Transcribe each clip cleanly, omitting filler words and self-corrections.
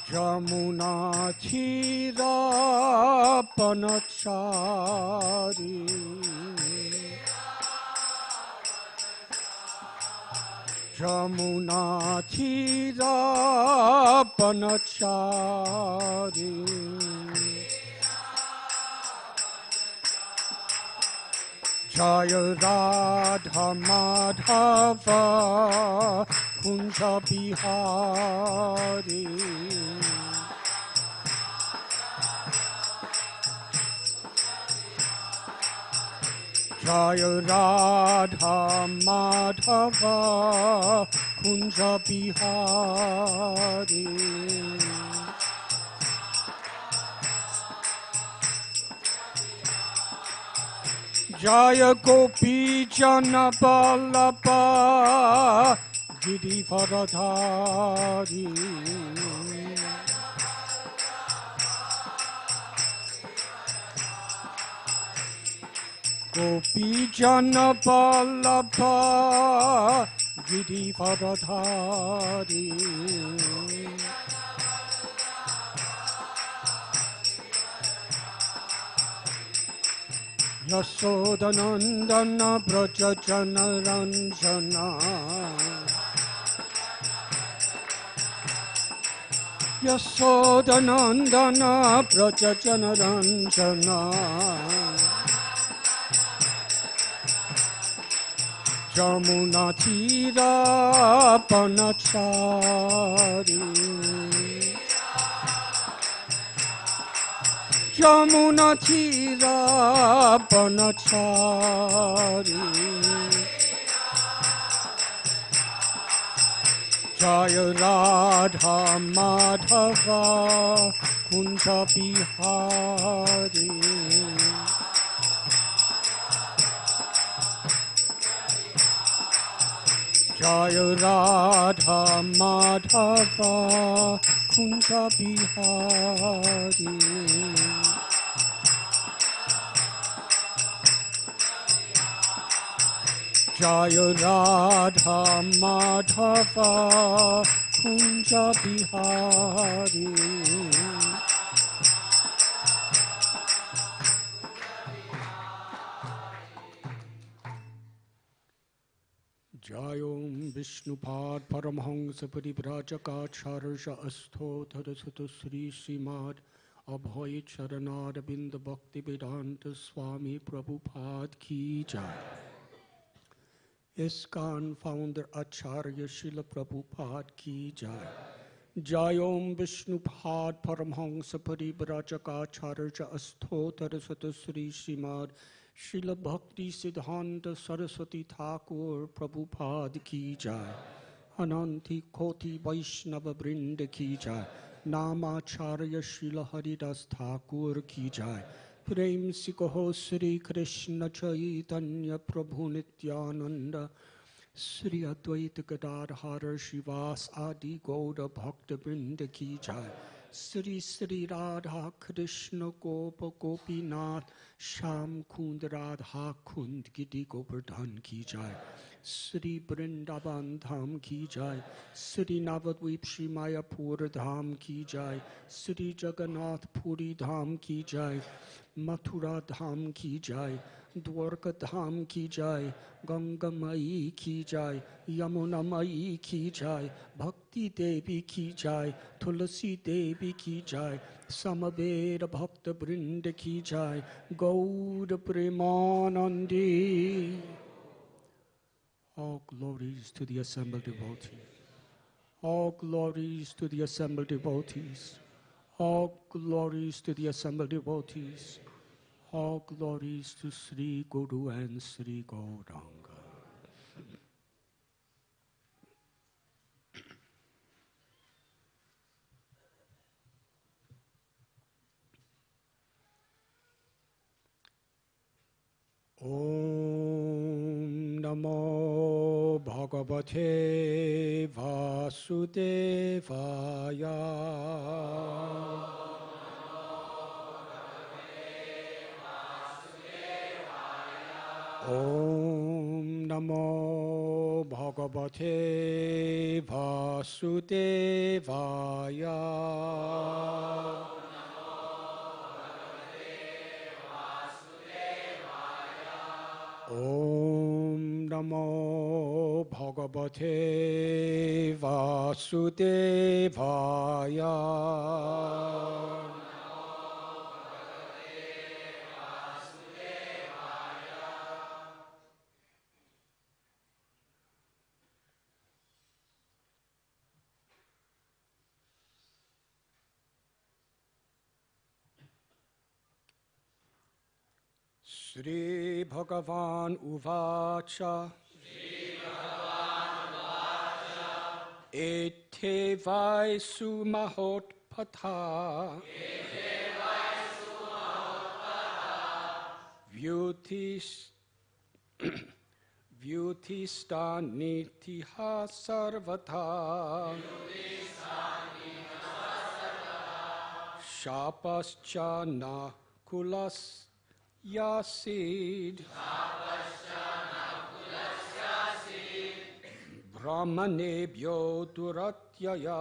Jamuna Chirapanachari Jamuna Chirapanachari Jaya Radha Madhava Kunja Bihari Jaya Radha Madhava Kunja Bihari Jaya Gopi Jana Vallabha Girivaradhari Gopi Jana Vallabha Girivaradhari Yasodanandana Brajajana Ranjana Yasodanandana Brajajana Ranjana Jamuna Chirapanachari Jamuna Chirapanachari Jaya Radha Madhava Kunja Bihari Jaya Radha Madhava Kunja Bihari Jaya Radha Madhava Kunja Bihari Jayom Vishnupad Paramhansa Parivrajakacharsha Astho Tadasata Sri Srimad Abhay Charanad Binda Bhakti Vedanta Swami Prabhupada Ki Jai ISKCON founder Acharya Srila Prabhupada Ki Jai Jayom Vishnupad Paramhansa Parivrajakacharsha Astho Tadasata Sri Srimad Srila Bhakti Siddhanta Saraswati Thakur Prabhupada Ki Jai Ananti Koti Vaishnava Brinda Ki Jai Namacharya Srila Haridas Thakur Ki Jai Prem Sikaho Sri Krishna Chaitanya Prabhu Nityananda Sri Advaita Gadadhara Shivas Adi Gauda Bhakta Brinda Ki Jai Sri Sri Radha Krishna Gopa Gopinath Sham Kund Radha Kund Gidi Govardhan Ki Jai Sri Vrindavan Dham Ki Jai Sri Navadvip Shri Mayapur Dham Ki Jai Sri Jagannath Puri Dham Ki Jai Mathura Dham Ki Jai Dwarka Dham Ki Jai Ganga Mai Ki Jai Yamuna Mai Ki Jai Bhakti Devi Ki Jai Tulasi Devi Ki Jai Samaveda Bhakta Brinda Ki Jai Gauda Premanandi. All glories to the assembled devotees. All glories to the assembled devotees. All glories to the assembled devotees. All glories to Sri Guru and Sri Gauranga. Om Namo Bhagavate Vasudevaya. Om Namo Bhagavate Vasudevaya. Vasudevaya. Om Namo Bhagavate Vasudevaya. Shri Bhagavan Uvacha. Ete Vaisu Mahotpatha. Vyutistanitiha sarvata. Shapascha na kulas yasid. Brahmanebhyo duratyaya.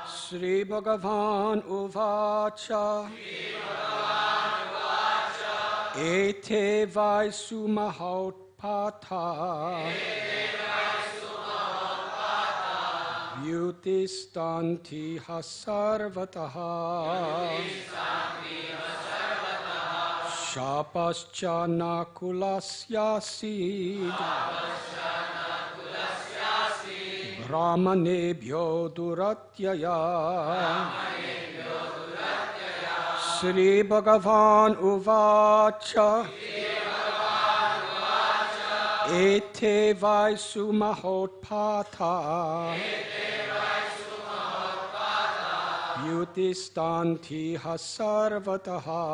Sri Bhagavan Uvacha. Ete Vaisu Mahotpatha. Vyutistanti hasarvataha. Shapascha nakulasyasid. Brahmanebhyo duratyaya. Sri Bhagavan Uvacha. Ete Vaisu Mahotpatha. Vyutistanti hasarvataha.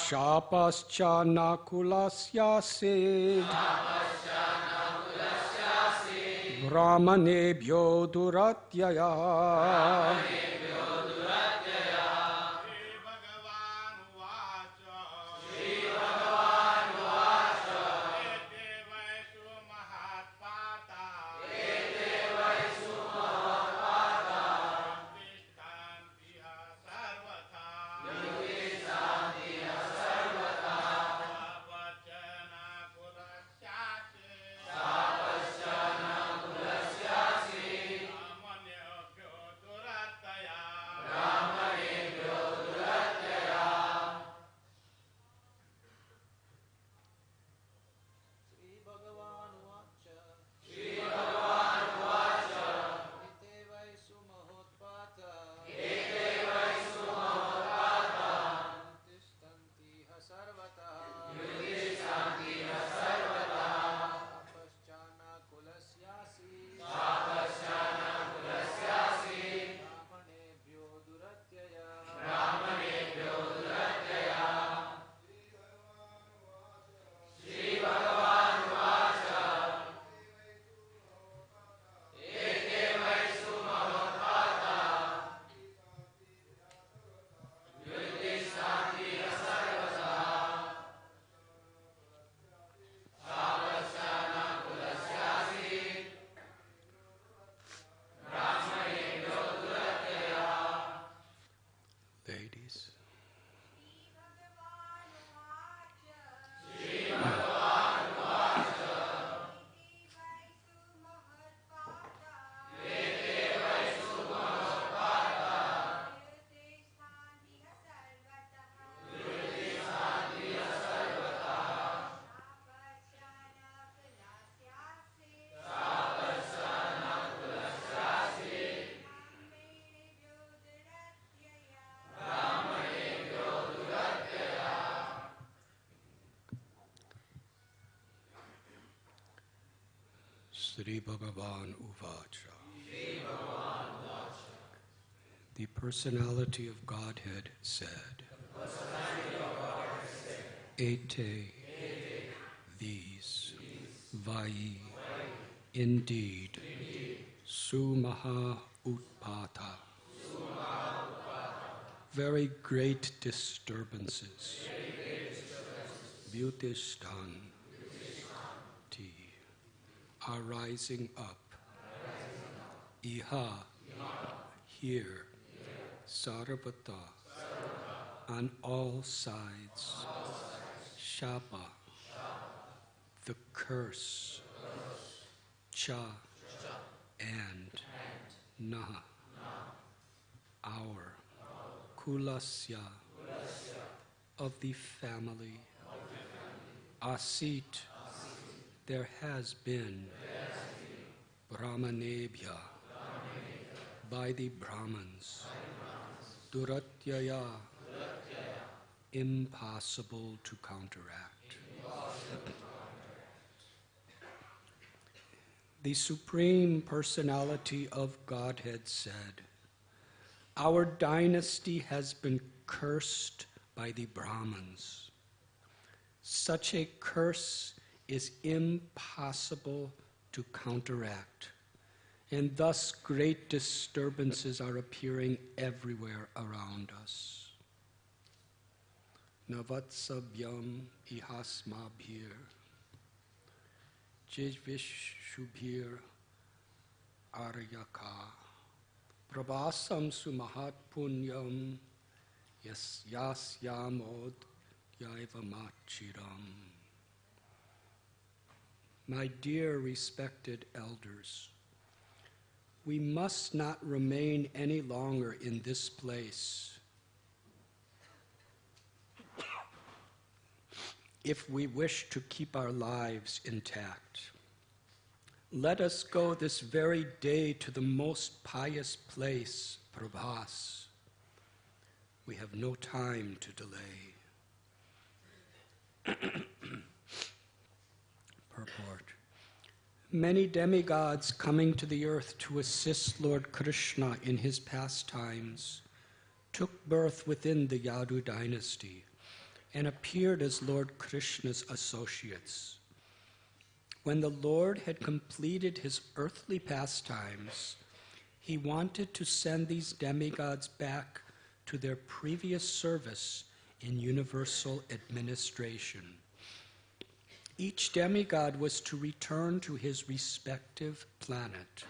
Shapascha nakulasyasid. Brahmanebhyo duratyaya. Sri Bhagavan Uvacha. The personality of Godhead said, Ete, these, Vai, indeed, Sumaha Utpata, very great disturbances, Bhutistan, are rising up. Iha, here, Sarvata, on all sides. Shapa, the curse. Cha, and Naha, our. Kulasya, of the family. Asit, there has been. Brahmanebhya, by the Brahmins. Duratyaya, impossible to counteract. The Supreme Personality of Godhead said, "Our dynasty has been cursed by the Brahmins. Such a curse is impossible to counteract, and thus great disturbances are appearing everywhere around us. Navatsabhyam ihasmabhir, jivishubhir aryaka, prabhasam sumahat punyam, yasyamod yaivamachiram." My dear respected elders, we must not remain any longer in this place if we wish to keep our lives intact. Let us go this very day to the most pious place, Prabhas. We have no time to delay. Purport. Many demigods coming to the earth to assist Lord Krishna in his pastimes took birth within the Yadu dynasty and appeared as Lord Krishna's associates. When the Lord had completed his earthly pastimes, he wanted to send these demigods back to their previous service in universal administration. Each demigod was to return to his respective planet.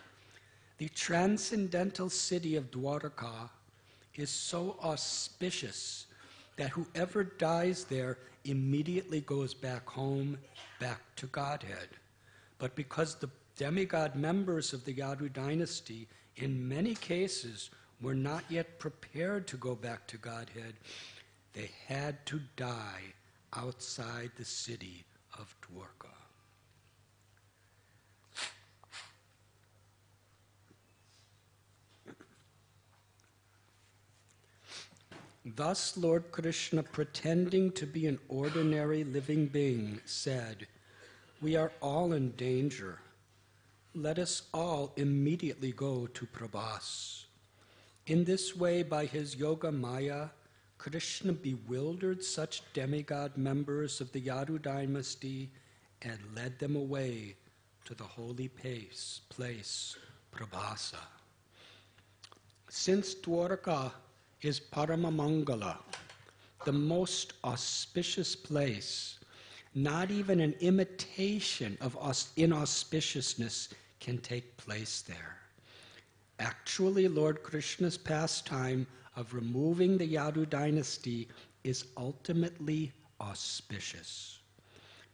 The transcendental city of Dwarka is so auspicious that whoever dies there immediately goes back home, back to Godhead. But because the demigod members of the Yadu dynasty, in many cases, were not yet prepared to go back to Godhead, they had to die outside the city of Dwarka. Thus, Lord Krishna, pretending to be an ordinary living being, said, "We are all in danger. Let us all immediately go to Prabhas." In this way, by his yoga maya, Krishna bewildered such demigod members of the Yadu dynasty and led them away to the holy place, Prabhasa. Since Dwarka is Paramamangala, the most auspicious place, not even an imitation of inauspiciousness can take place there. Actually, Lord Krishna's pastime of removing the Yadu dynasty is ultimately auspicious.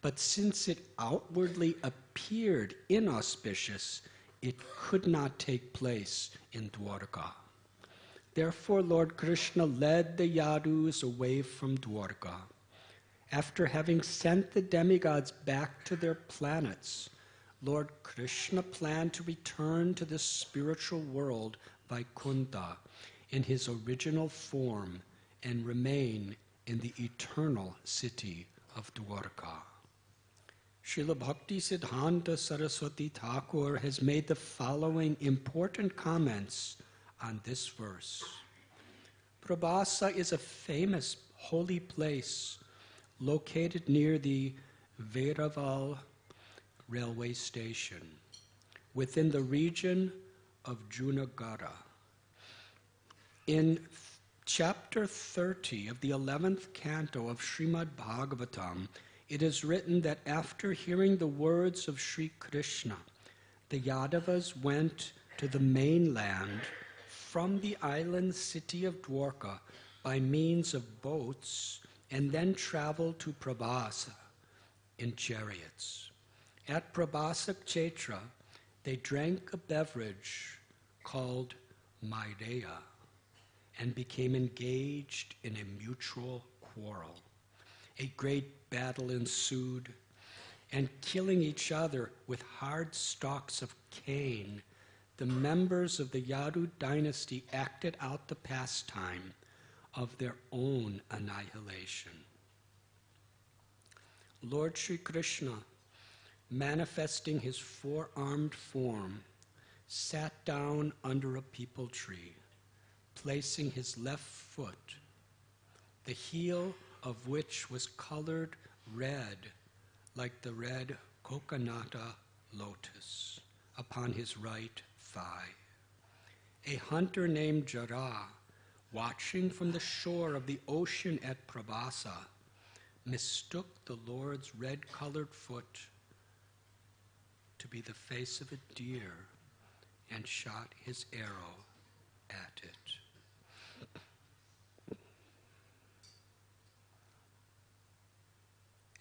But since it outwardly appeared inauspicious, it could not take place in Dwarka. Therefore, Lord Krishna led the Yadus away from Dwarka. After having sent the demigods back to their planets, Lord Krishna planned to return to the spiritual world, Vaikuntha, in his original form and remain in the eternal city of Dwarka. Srila Bhakti Siddhanta Saraswati Thakur has made the following important comments on this verse. Prabhasa is a famous holy place located near the Veraval railway station within the region of Junagara. In chapter 30 of the 11th canto of Srimad Bhagavatam, It is written that after hearing the words of Sri Krishna, the Yadavas went to the mainland from the island city of Dwarka by means of boats and then traveled to Prabhasa in chariots. At Prabhasa Kshetra, they drank a beverage called Maireya and became engaged in a mutual quarrel. A great battle ensued, and killing each other with hard stalks of cane, the members of the Yadu dynasty acted out the pastime of their own annihilation. Lord Sri Krishna, manifesting his four-armed form, sat down under a peepal tree, placing his left foot, the heel of which was colored red like the red coconata lotus, upon his right thigh. A hunter named Jara, watching from the shore of the ocean at Prabhasa, mistook the Lord's red-colored foot to be the face of a deer and shot his arrow at it.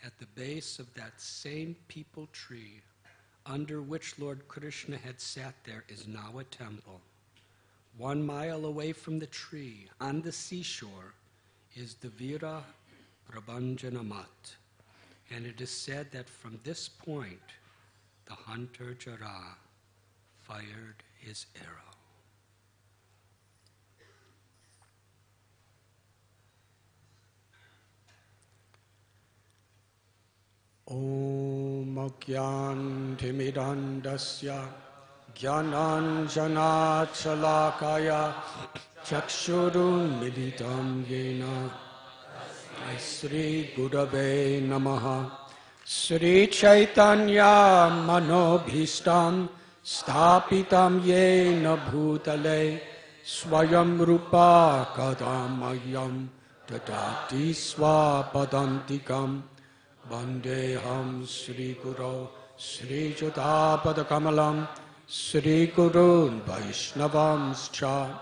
At the base of that same peepal tree, under which Lord Krishna had sat there, is now a temple. 1 mile away from the tree, on the seashore, is the Vira Prabhanjana Mat, and it is said that from this point, the hunter Jara fired his arrow. Om Agyantimidandasya Gyananjana Chalakaya Chakshurun Militam Yena Sri Gurave Namaha Sri Chaitanya Manobhishtam Sthapitam Yena Bhutale Swayam Rupa Kadamayam Tadati Swapadantikam Vandeham Sri Guru Sri Judapada Kamalam Sri Gurun Vaishnavamscha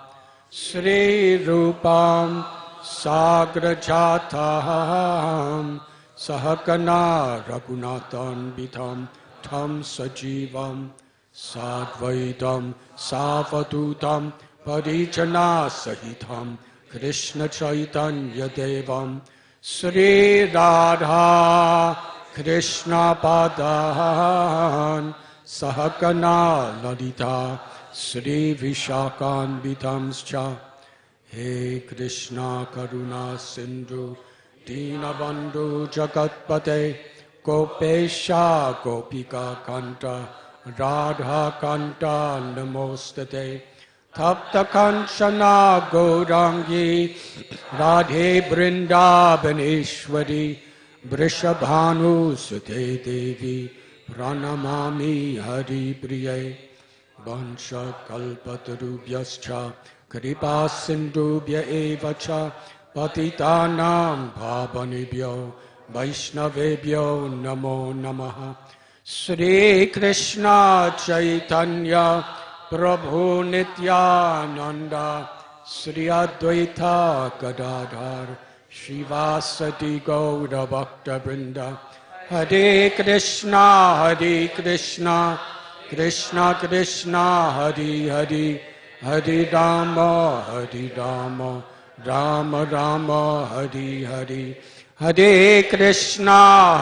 Sri Rupam Sagrajatam Sahakana Raghunathan Bitham Tam Sajivam Sadvaitam Savadutam Parijana Sahitam Krishna Chaitanya Devam Sri Radha Krishna Padan Sahakana Ladita Sri Vishakan Vitamscha He Krishna Karuna Sindhu Dinabandhu Jagatpate Gopesha Gopika Kanta Radha Kanta Namostate Tapta Kanchana Gaurangi Radhe Brindabaneshwari Vrishabhanu Sute Devi Pranamami Hari Priye Vansha Kalpatarubhyascha Kripa Sindhubhya Evacha Patitanam Bhavanibhyo Vaishnavebhyo Namo Namaha Sri Krishna Chaitanya Prabhu Nityananda Sri Advaita Gadadhar Srivasati Gaura Bhakta Vrinda Hare Krishna Krishna Krishna Hare Hare Hare Rama Rama Rama Hare Hare Hare Krishna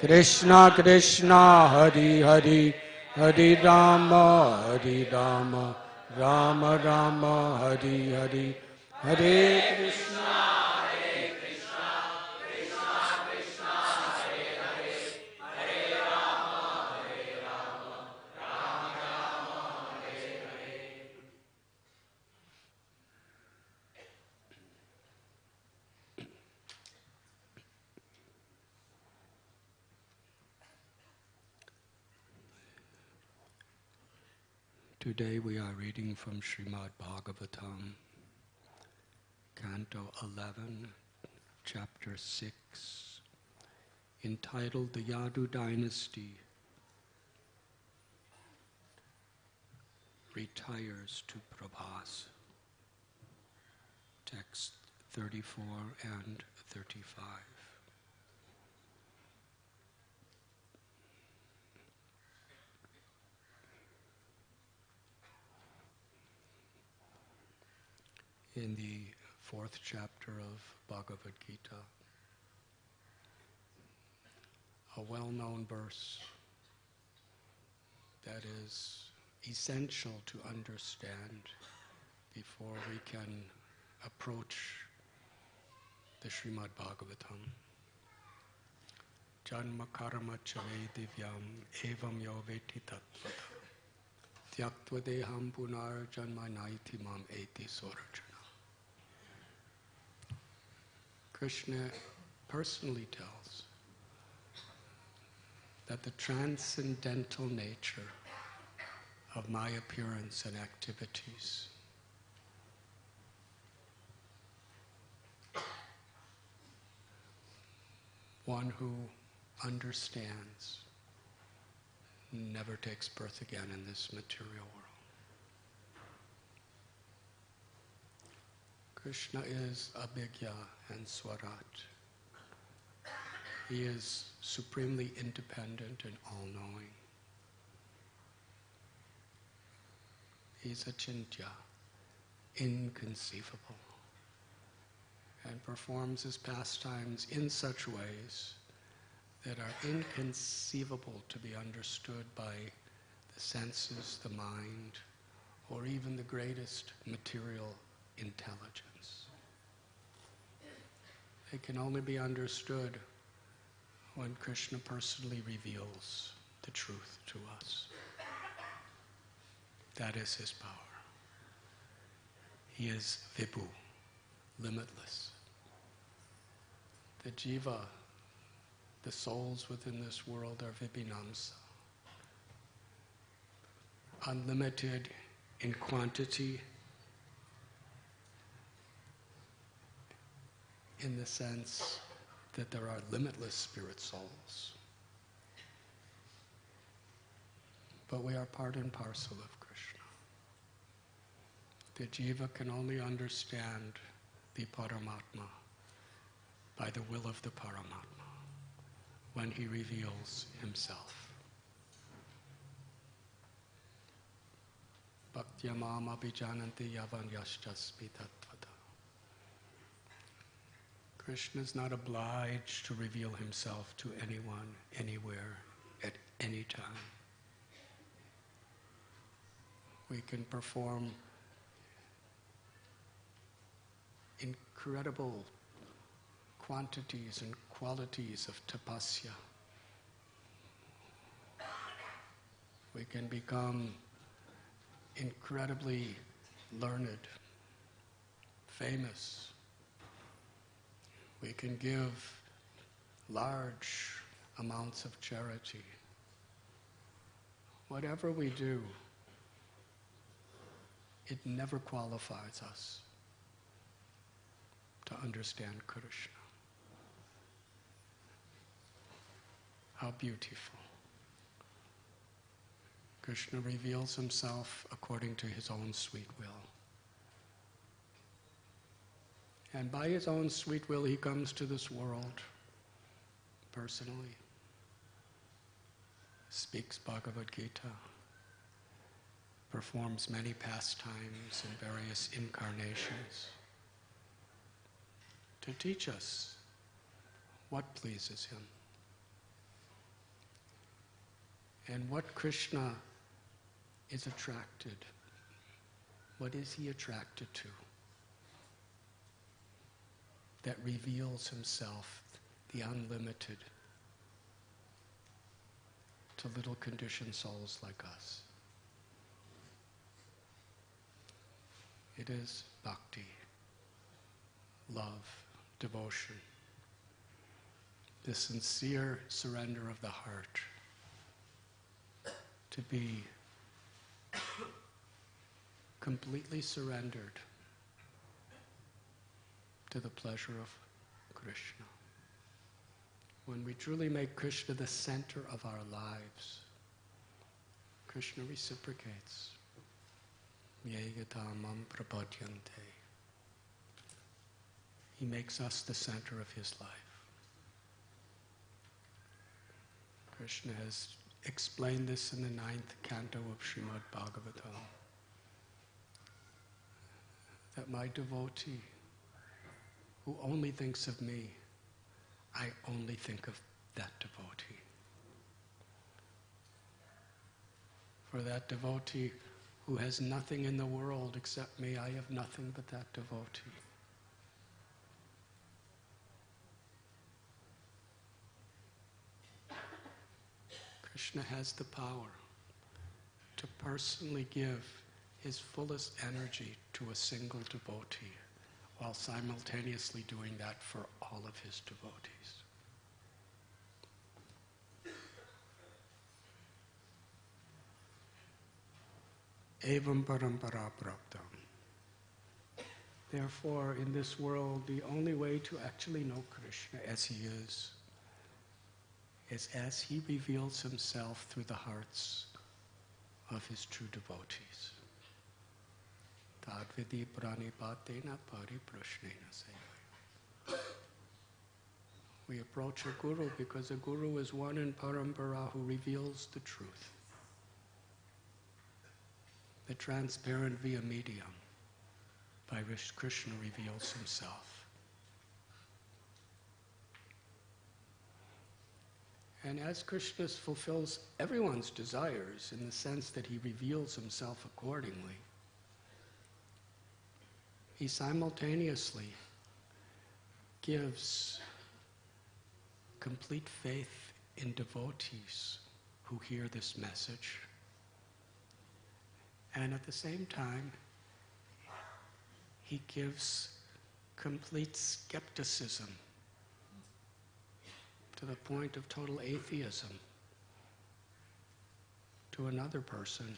Krishna Krishna Hare Hare Hare Rama Rama Rama Hare Hare Hare Krishna Today we are reading from Srimad Bhagavatam, Canto 11, Chapter 6, entitled The Yadu Dynasty Retires to Prabhas. Text 34 and 35. In the 4th chapter of Bhagavad Gita, a well-known verse that is essential to understand before we can approach the Srimad Bhagavatam. Janma karma chave divyam evam yo veti tattvata tyaktva deham punar janma naiti mam eti sorajana. Krishna personally tells that the transcendental nature of my appearance and activities one who understands never takes birth again in this material world. Krishna is Abhigya and Swarat. He is supremely independent and all-knowing. He's Achintya, inconceivable, and performs his pastimes in such ways that are inconceivable to be understood by the senses, the mind, or even the greatest material intelligence. It can only be understood when Krishna personally reveals the truth to us. That is his power. He is Vibhu, limitless. The jiva, the souls within this world, are Vibhinamsa, unlimited in quantity, in the sense that there are limitless spirit souls. But we are part and parcel of Krishna. The jiva can only understand the Paramatma by the will of the Paramatma when he reveals himself. Bhaktya mam abhijananti yavan yashchasmi tattvata. Krishna is not obliged to reveal himself to anyone, anywhere, at any time. We can perform incredible quantities and qualities of tapasya. We can become incredibly learned, famous. We can give large amounts of charity. Whatever we do, it never qualifies us to understand Krishna. How beautiful. Krishna reveals himself according to his own sweet will. And by his own sweet will, he comes to this world personally, speaks Bhagavad Gita, performs many pastimes in various incarnations to teach us what pleases him and what Krishna is attracted. What is he attracted to that reveals himself, the unlimited, to little conditioned souls like us? It is bhakti, love, devotion, the sincere surrender of the heart to be completely surrendered to the pleasure of Krishna. When we truly make Krishna the center of our lives, Krishna reciprocates. Yegatamam prapadyante. He makes us the center of his life. Krishna has explained this in the 9th canto of Srimad Bhagavatam, that my devotee who only thinks of me, I only think of that devotee. For that devotee who has nothing in the world except me, I have nothing but that devotee. Krishna has the power to personally give his fullest energy to a single devotee, while simultaneously doing that for all of his devotees. Evam parampara praptam. Therefore, in this world, the only way to actually know Krishna as he is as he reveals himself through the hearts of his true devotees. Tadvidi pranipatena pariprashnena sevaya. We approach a guru because a guru is one in parampara who reveals the truth, the transparent via medium by which Krishna reveals himself. And as Krishna fulfills everyone's desires in the sense that he reveals himself accordingly, he simultaneously gives complete faith in devotees who hear this message. And at the same time, he gives complete skepticism to the point of total atheism to another person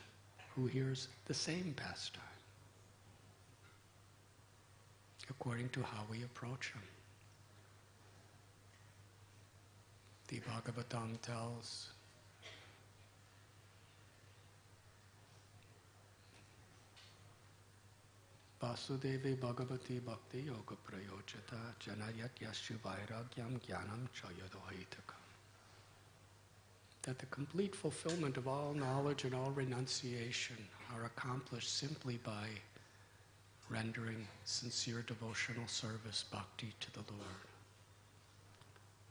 who hears the same pastime, according to how we approach him. The Bhagavatam tells Vasudevi Bhagavati Bhakti Yoga Prayojata Janayat Yashu Vairagyam Jnanam Chayadohitakam. That the complete fulfillment of all knowledge and all renunciation are accomplished simply by rendering sincere devotional service, bhakti, to the Lord.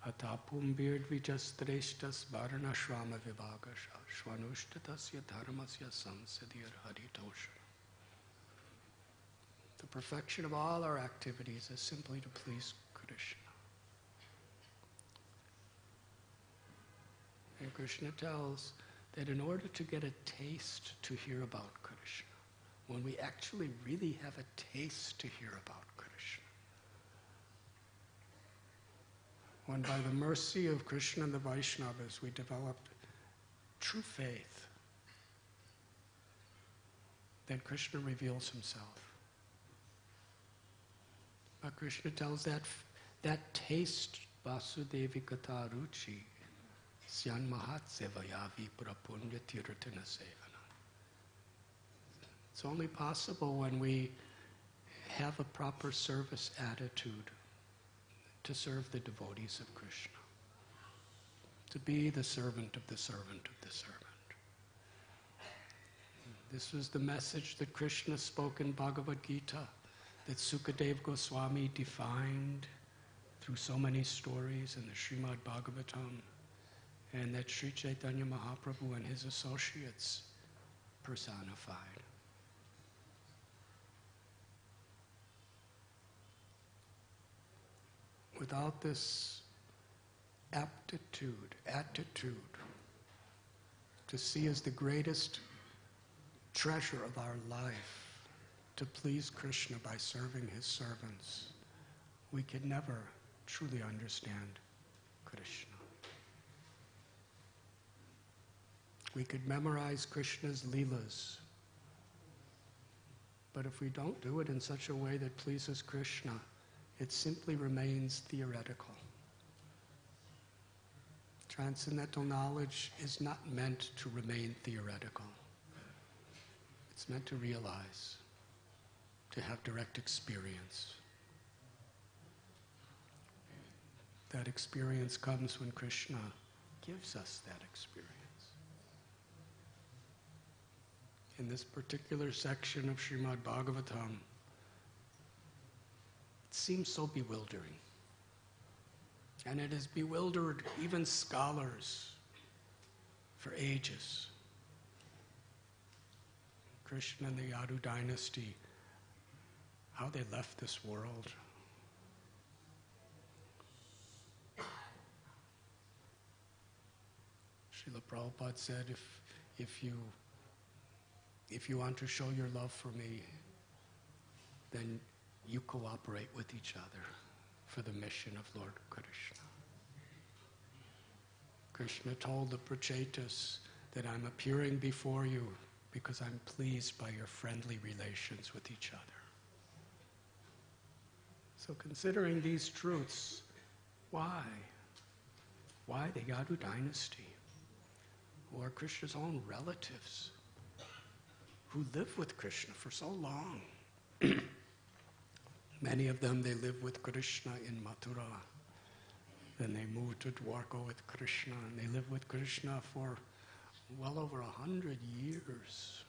Atapum birdvijastreshtas varnashrama vibhagasha shvanushtatasya dharmasya samsadir haritosha. The perfection of all our activities is simply to please Krishna. And Krishna tells that in order to get a taste to hear about Krishna, when we actually really have a taste to hear about Krishna, when by the mercy of Krishna and the Vaishnavas we develop true faith, then Krishna reveals himself. But Krishna tells that taste, Vasudevi Kata Ruchi, Syan Mahat Sevayavi Prapunya Tirtana Sevana. It's only possible when we have a proper service attitude to serve the devotees of Krishna, to be the servant of the servant of the servant. This was the message that Krishna spoke in Bhagavad Gita, that Sukadeva Goswami defined through so many stories in the Srimad Bhagavatam, and that Sri Chaitanya Mahaprabhu and his associates personified. Without this attitude to see as the greatest treasure of our life, to please Krishna by serving his servants, we could never truly understand Krishna. We could memorize Krishna's Leelas, but if we don't do it in such a way that pleases Krishna, it simply remains theoretical. Transcendental knowledge is not meant to remain theoretical. It's meant to realize, to have direct experience. That experience comes when Krishna gives us that experience. In this particular section of Srimad Bhagavatam, it seems so bewildering. And it has bewildered even scholars for ages. Krishna and the Yadu dynasty, how they left this world. Srila Prabhupada said, if you want to show your love for me, then you cooperate with each other for the mission of Lord Krishna. Krishna told the Prachetas that I'm appearing before you because I'm pleased by your friendly relations with each other. So considering these truths, why? Why the Yadu dynasty, who are Krishna's own relatives, who lived with Krishna for so long? Many of them, they lived with Krishna in Mathura. Then they moved to Dwarka with Krishna, and they lived with Krishna for well over 100 years,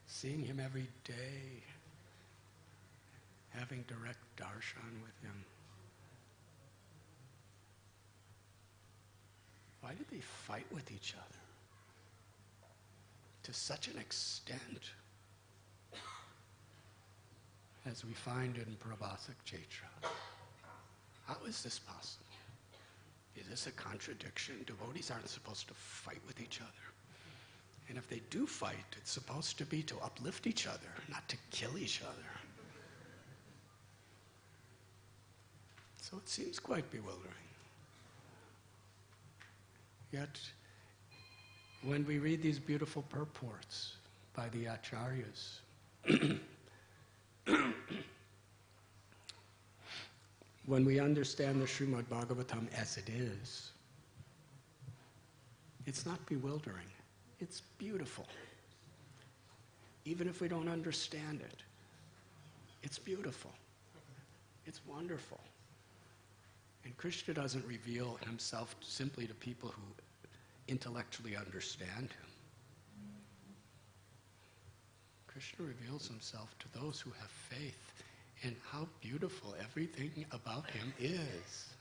seeing him every day, having direct darshan with him. Why did they fight with each other to such an extent, as we find in Prabhasak Chaitra? How is this possible? Is this a contradiction? Devotees aren't supposed to fight with each other. And if they do fight, it's supposed to be to uplift each other, not to kill each other. So it seems quite bewildering. Yet, when we read these beautiful purports by the acharyas, when we understand the Srimad Bhagavatam as it is, it's not bewildering, it's beautiful. Even if we don't understand it, it's beautiful, it's wonderful. And Krishna doesn't reveal himself simply to people who intellectually understand him. Krishna reveals himself to those who have faith in how beautiful everything about him is.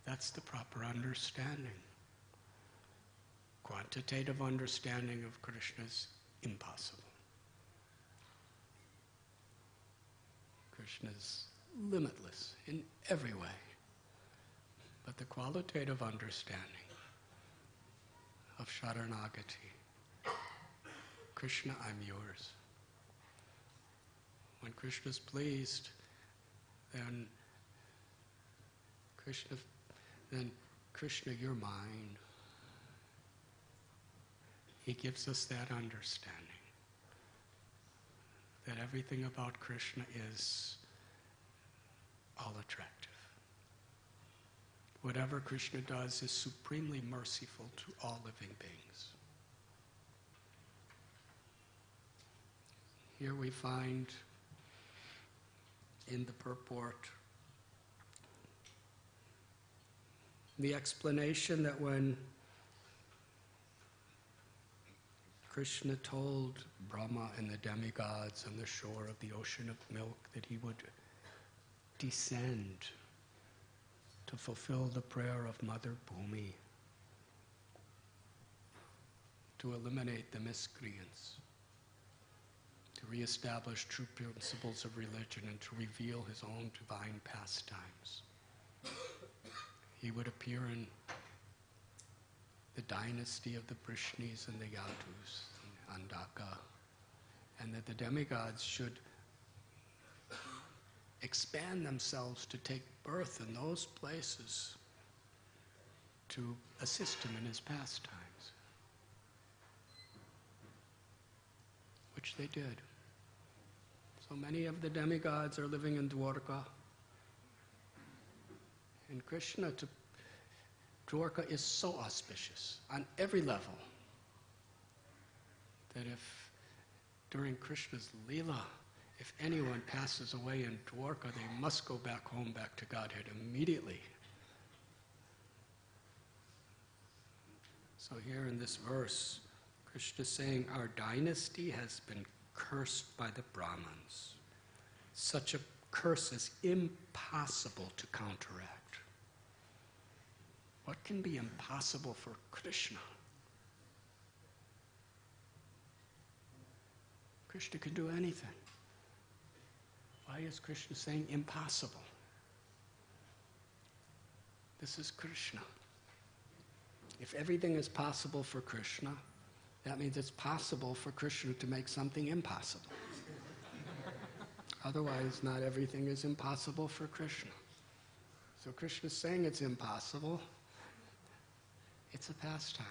That's the proper understanding. Quantitative understanding of Krishna is impossible. Krishna is limitless in every way. But the qualitative understanding of Sharanagati, Krishna, I'm yours. When Krishna is pleased, then Krishna, you're mine. He gives us that understanding, that everything about Krishna is all attractive. Whatever Krishna does is supremely merciful to all living beings. Here we find in the purport the explanation that when Krishna told Brahma and the demigods on the shore of the ocean of milk that he would descend to fulfill the prayer of Mother Bhumi, to eliminate the miscreants, to reestablish true principles of religion, and to reveal his own divine pastimes. He would appear in the dynasty of the Brishnis and the Yadus, and Andaka, and that the demigods should expand themselves to take birth in those places to assist him in his pastimes, which they did. So many of the demigods are living in Dwarka. In Krishna, Dwarka is so auspicious on every level that if during Krishna's Leela, if anyone passes away in Dwarka, they must go back home, back to Godhead immediately. So here in this verse, Krishna is saying our dynasty has been cursed by the Brahmins. Such a curse is impossible to counteract. What can be impossible for Krishna? Krishna can do anything. Why is Krishna saying impossible? This is Krishna. If everything is possible for Krishna, that means it's possible for Krishna to make something impossible. Otherwise, not everything is impossible for Krishna. So Krishna is saying it's impossible. It's a pastime.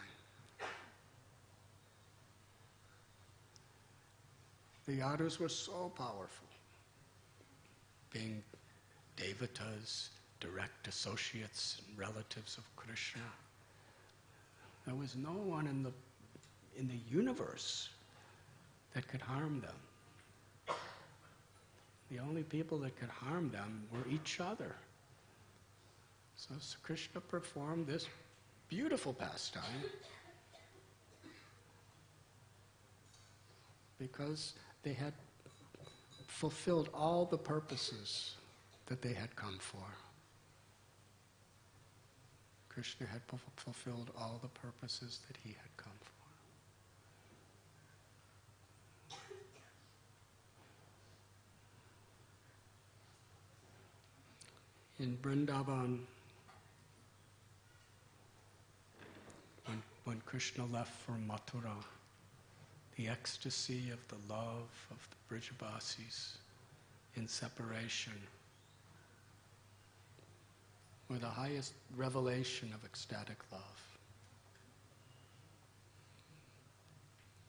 The Yadus were so powerful, being devatas, direct associates and relatives of Krishna. There was no one in the universe that could harm them. The only people that could harm them were each other. So Krishna performed this beautiful pastime because they had fulfilled all the purposes that they had come for. Krishna had fulfilled all the purposes that he had come for. In Vrindavan, when Krishna left for Mathura, the ecstasy of the love of the Brijabasis in separation were the highest revelation of ecstatic love.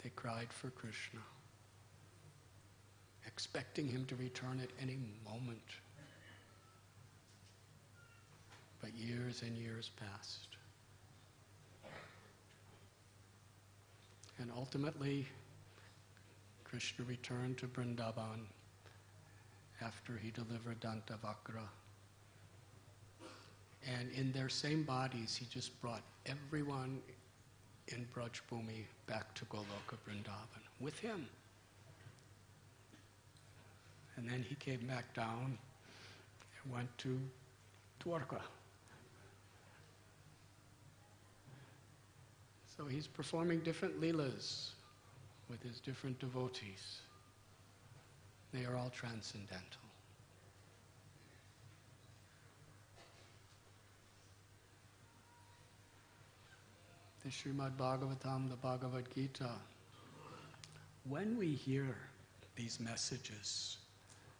They cried for Krishna, expecting him to return at any moment. But years and years passed. And ultimately, Krishna returned to Vrindavan after he delivered Dantavakra. And in their same bodies, he just brought everyone in Braj Bhumi back to Goloka Vrindavan with him. And then he came back down and went to Dwarka. So he's performing different leelas with his different devotees. They are all transcendental. The Srimad Bhagavatam, the Bhagavad Gita, when we hear these messages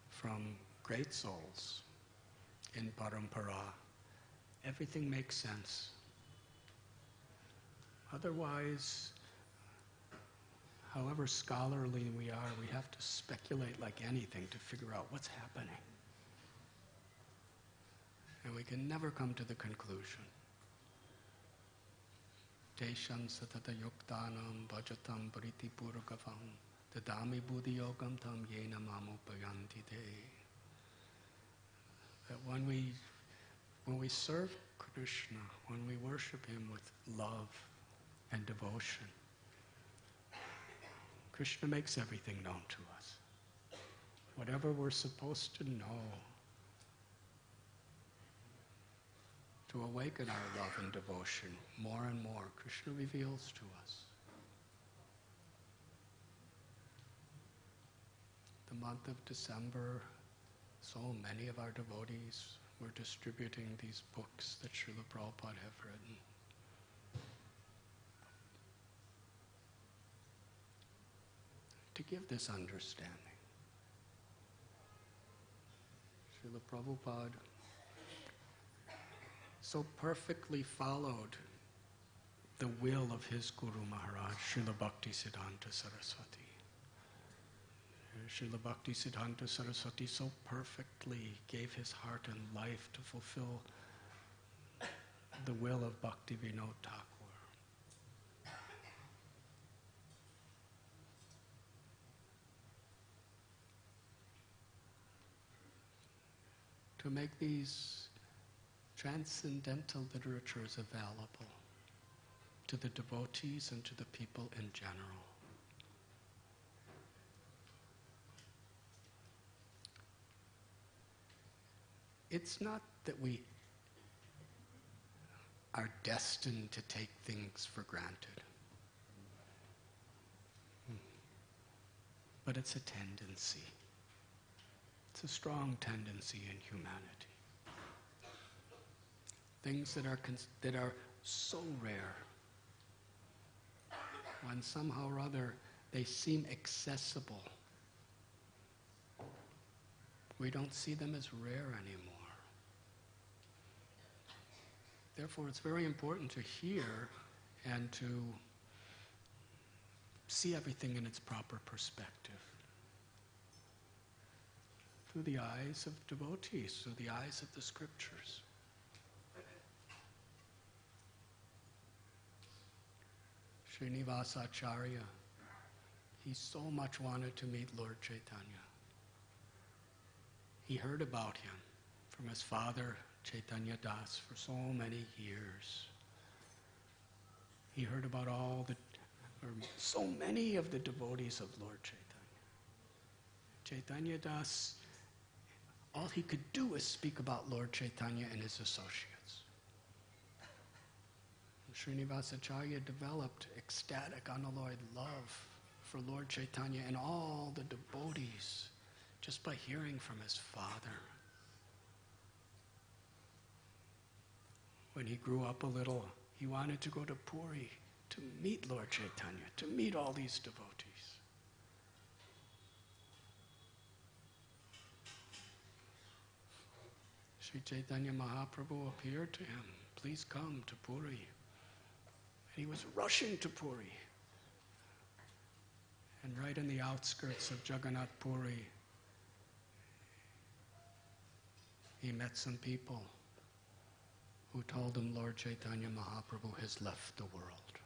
from great souls in Parampara, everything makes sense. Otherwise, however scholarly we are, we have to speculate like anything to figure out what's happening. And we can never come to the conclusion. Tesham satata yuktanam bhajatam pariti purakavam dadami buddhi yogam tam yena mamupayanti te. That when we serve Krishna, when we worship him with love and devotion, Krishna makes everything known to us. Whatever we're supposed to know to awaken our love and devotion more and more, Krishna reveals to us. The month of December, so many of our devotees were distributing these books that Srila Prabhupada have written. To give this understanding. Srila Prabhupada so perfectly followed the will of his Guru Maharaj, Srila Bhaktisiddhanta Saraswati. Srila Bhaktisiddhanta Saraswati so perfectly gave his heart and life to fulfill the will of Bhaktivinoda Thakur. To make these transcendental literatures available to the devotees and to the people in general. It's not that we are destined to take things for granted, but it's a tendency. It's a strong tendency in humanity. Things that are so rare, when somehow or other they seem accessible, we don't see them as rare anymore. Therefore, it's very important to hear and to see everything in its proper perspective. Through the eyes of devotees, through the eyes of the scriptures. Srinivasa Acharya, he so much wanted to meet Lord Chaitanya. He heard about him from his father, Chaitanya Das, for so many years. He heard about so many of the devotees of Lord Chaitanya. Chaitanya Das, all he could do was speak about Lord Chaitanya and his associates. Srinivasa Acharya developed ecstatic, unalloyed love for Lord Chaitanya and all the devotees just by hearing from his father. When he grew up a little, he wanted to go to Puri to meet Lord Chaitanya, to meet all these devotees. Sri Chaitanya Mahaprabhu appeared to him, please come to Puri. And he was rushing to Puri. And right in the outskirts of Jagannath Puri, he met some people who told him Lord Chaitanya Mahaprabhu has left the world.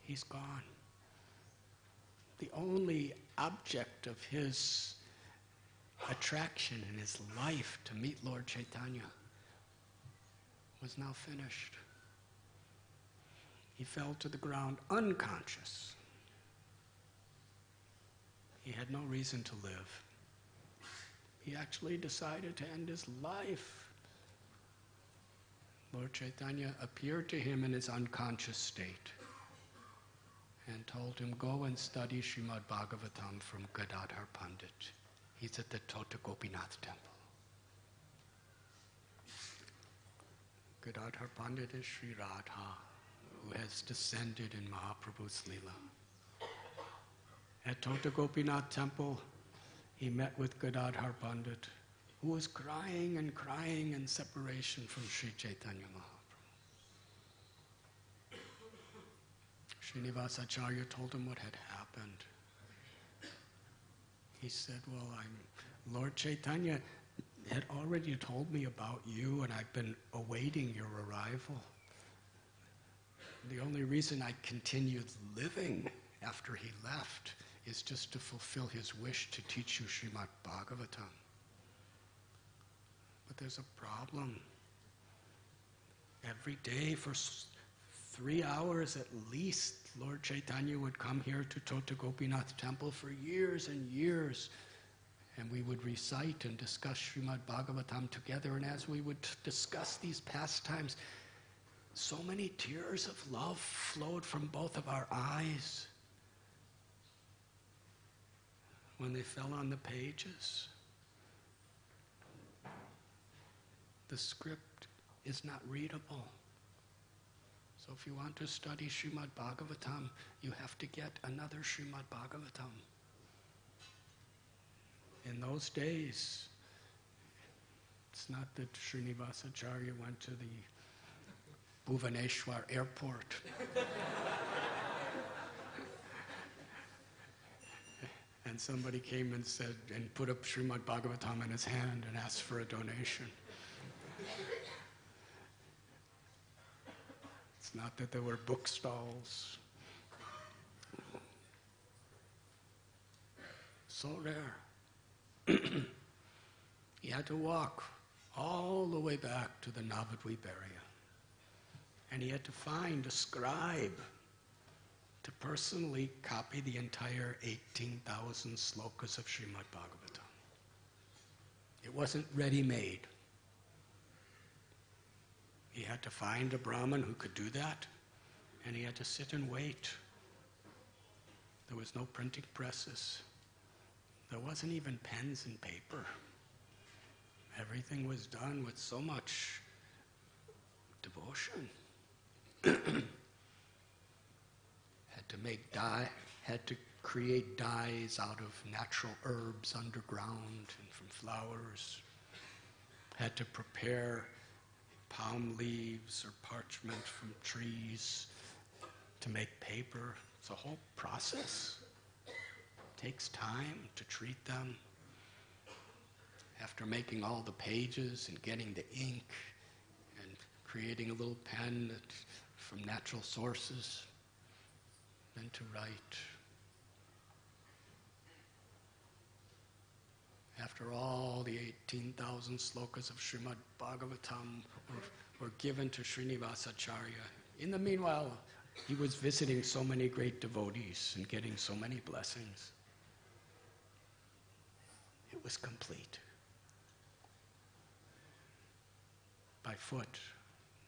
He's gone. The only object of his attraction in his life to meet Lord Chaitanya was now finished. He fell to the ground unconscious. He had no reason to live. He actually decided to end his life. Lord Chaitanya appeared to him in his unconscious state and told him, go and study Srimad Bhagavatam from Gadadhar Pandit. He's at the Tota Gopinath temple. Gadadhar Pandit is Sri Radha, who has descended in Mahaprabhu's Leela. At Tota Gopinath temple, he met with Gadadhar Pandit, who was crying and crying in separation from Sri Chaitanya Mahaprabhu. Srinivasa Acharya told him what had happened. He said, well, Lord Chaitanya had already told me about you, and I've been awaiting your arrival. The only reason I continued living after he left is just to fulfill his wish to teach you Srimad Bhagavatam. But there's a problem. Every day for 3 hours at least, Lord Chaitanya would come here to Tota Gopinath temple for years and years, and we would recite and discuss Srimad Bhagavatam together, and as we would discuss these pastimes, so many tears of love flowed from both of our eyes when they fell on the pages. The script is not readable. So if you want to study Srimad Bhagavatam, you have to get another Srimad Bhagavatam. In those days, it's not that Srinivasa Acharya went to the Bhuvaneshwar airport And somebody came and said, and put up Srimad Bhagavatam in his hand and asked for a donation. It's not that there were book stalls. So rare. He had to walk all the way back to the Navadvip area. And he had to find a scribe to personally copy the entire 18,000 slokas of Srimad Bhagavatam. It wasn't ready-made. He had to find a Brahmin who could do that, and he had to sit and wait. There was no printing presses. There wasn't even pens and paper. Everything was done with so much devotion. Had to create dyes out of natural herbs underground and from flowers. Had to prepare palm leaves or parchment from trees to make paper. It's a whole process. It takes time to treat them. After making all the pages and getting the ink and creating a little pen from natural sources, then to write. After all the 18,000 slokas of Srimad Bhagavatam were given to Srinivasacharya, in the meanwhile, he was visiting so many great devotees and getting so many blessings. It was complete. By foot,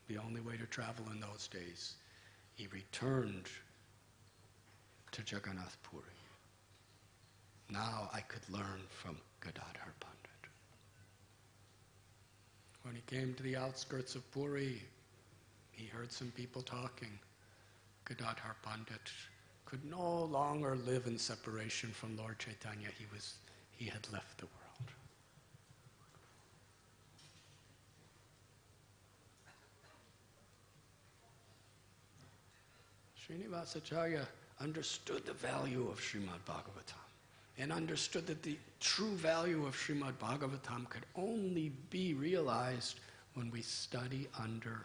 the only way to travel in those days, he returned to Jagannath Puri. Now I could learn from Gadadhar Pandit. When he came to the outskirts of Puri, he heard some people talking. Gadadhar Pandit could no longer live in separation from Lord Chaitanya. He had left the world. Srinivasacharya understood the value of Srimad Bhagavatam and understood that the true value of Srimad Bhagavatam could only be realized when we study under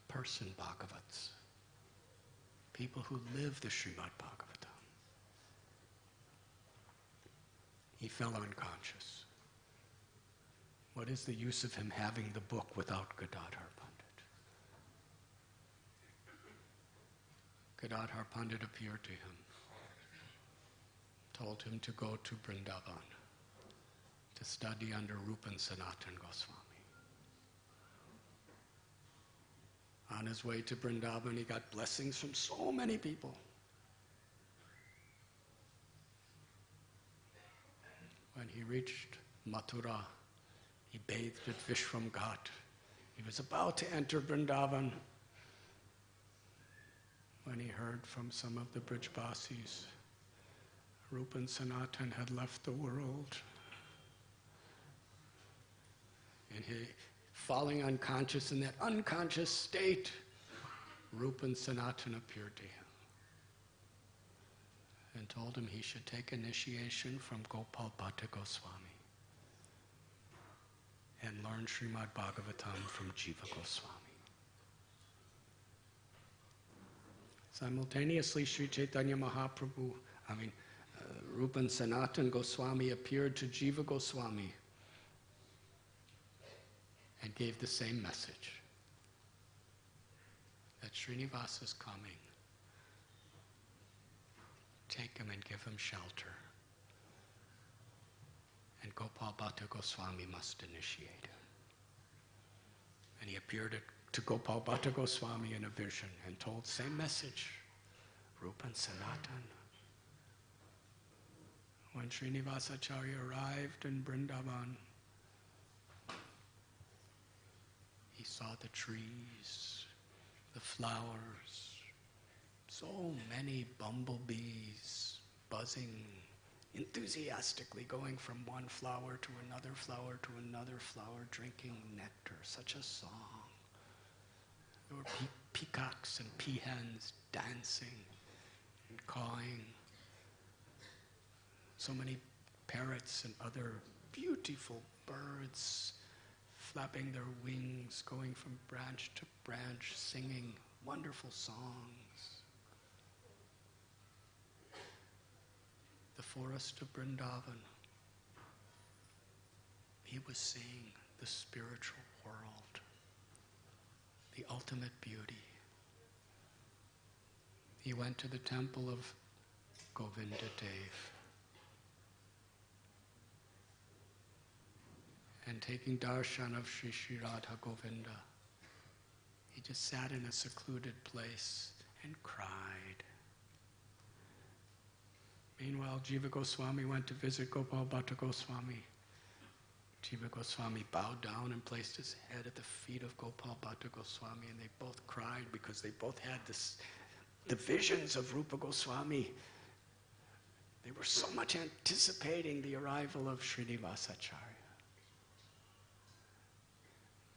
person Bhagavats, people who live the Srimad Bhagavatam. He fell unconscious. What is the use of him having the book without Gadadhar Pandit? Gadadhar Pandit appeared to him, told him to go to Vrindavan to study under Rupan Sanatan Goswami. On his way to Vrindavan, he got blessings from so many people. When he reached Mathura, he bathed at Vishram Ghat. He was about to enter Vrindavan when he heard from some of the Brijbasis, Rupan Sanatan had left the world. And he, falling unconscious in that unconscious state, Rupan Sanatan appeared to him and told him he should take initiation from Gopal Bhatta Goswami and learn Srimad Bhagavatam from Jiva Goswami. Simultaneously, Sri Chaitanya Mahaprabhu, Rupan Sanatan Goswami appeared to Jiva Goswami and gave the same message, that Srinivasa is coming. Take him and give him shelter. And Gopal Bhatta Goswami must initiate him. And he appeared to Gopal Bhatta Goswami in a vision and told the same message, Rupan Sanatan. When Srinivasacharya arrived in Vrindavan, he saw the trees, the flowers, so many bumblebees buzzing enthusiastically, going from one flower to another flower to another flower, drinking nectar. Such a song. There were peacocks and peahens dancing. cawing. So many parrots and other beautiful birds flapping their wings, going from branch to branch, singing wonderful songs. The forest of Vrindavan. He was seeing the spiritual world, the ultimate beauty. He went to the temple of Govinda Dev. And taking darshan of Shri Radha Govinda, he just sat in a secluded place and cried. Meanwhile, Jiva Goswami went to visit Gopal Bhatta Goswami. Jiva Goswami bowed down and placed his head at the feet of Gopal Bhatta Goswami, and they both cried because they both had the visions of Rupa Goswami. They were so much anticipating the arrival of Srinivasacharya.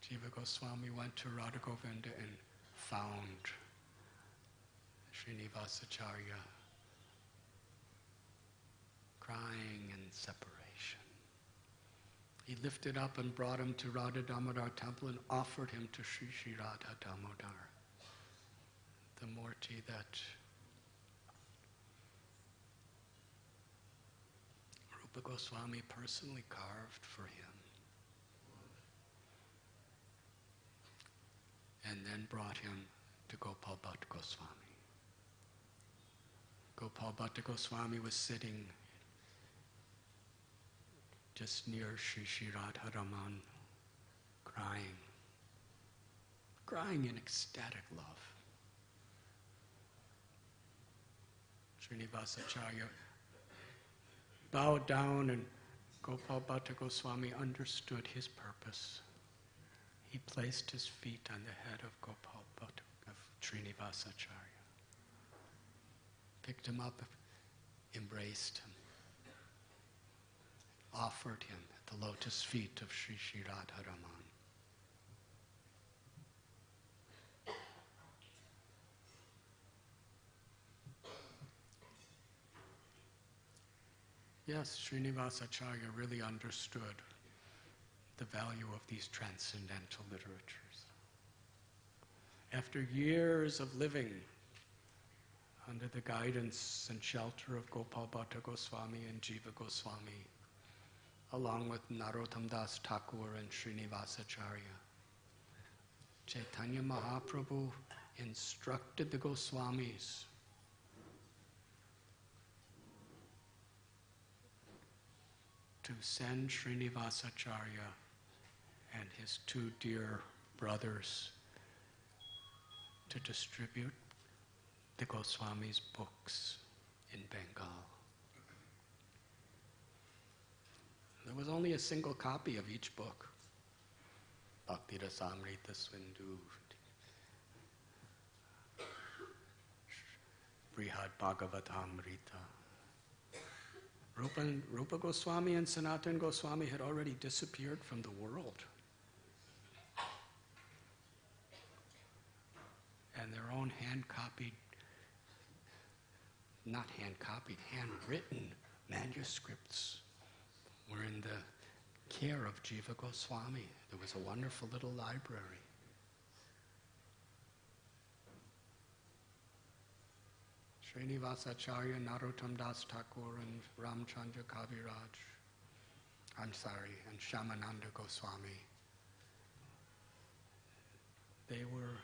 Jiva Goswami went to Radha Govinda and found Srinivasacharya crying in separation. He lifted up and brought him to Radha Damodar temple and offered him to Sri Sri Radha Damodar, the Murti that Rupa Goswami personally carved for him. And then brought him to Gopal Bhatta Goswami. Gopal Bhatta Goswami was sitting just near Sri Sri Radha Raman, crying in ecstatic love. Srinivasacharya bowed down, and Gopal Bhatta Goswami understood his purpose. He placed his feet on the head of Gopal Bhatta, of Srinivasacharya, picked him up, embraced him, offered him at the lotus feet of Sri Sri Radha Raman. Yes, Srinivasacharya really understood the value of these transcendental literatures. After years of living under the guidance and shelter of Gopal Bhatta Goswami and Jiva Goswami, along with Narottam Das Thakur and Srinivasacharya, Chaitanya Mahaprabhu instructed the Goswamis to send Srinivasacharya and his two dear brothers to distribute the Goswami's books in Bengal. There was only a single copy of each book. Bhakti Rasamrita Sindhu, Brihad Bhagavatamrita. Rupa Goswami and Sanatana Goswami had already disappeared from the world. And their own handwritten manuscripts were in the care of Jiva Goswami. There was a wonderful little library. Srinivasacharya, Narottam Das Thakur, and Ramchandra Kaviraj, and Shyamananda Goswami. They were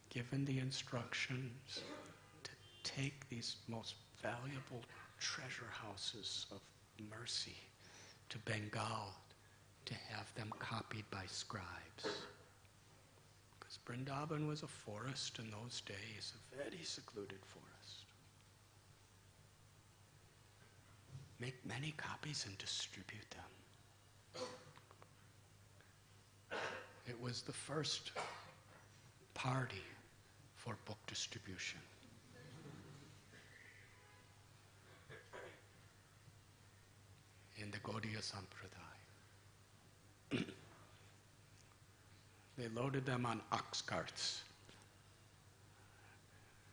given the instructions to take these most valuable treasure houses of mercy to Bengal to have them copied by scribes. Because Vrindavan was a forest in those days, a very secluded forest. Make many copies and distribute them. It was the first party for book distribution. In the Gaudiya Sampradaya. They loaded them on ox carts.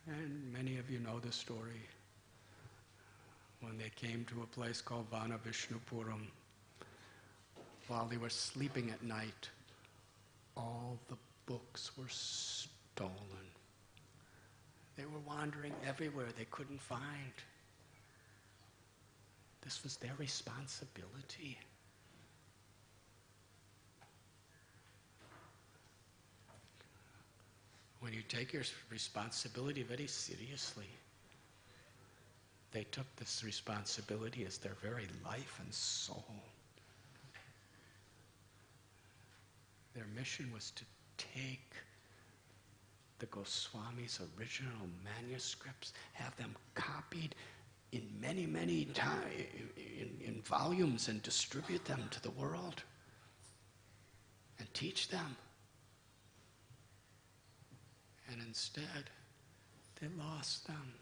And many of you know the story. when they came to a place called Vana Vishnupuram, while they were sleeping at night, all the books were stolen. They were wandering everywhere they couldn't find. This was their responsibility. When you take your responsibility very seriously, they took this responsibility as their very life and soul. Their mission was to take the Goswami's original manuscripts, have them copied in many, many times, in volumes, and distribute them to the world and teach them. And instead, they lost them.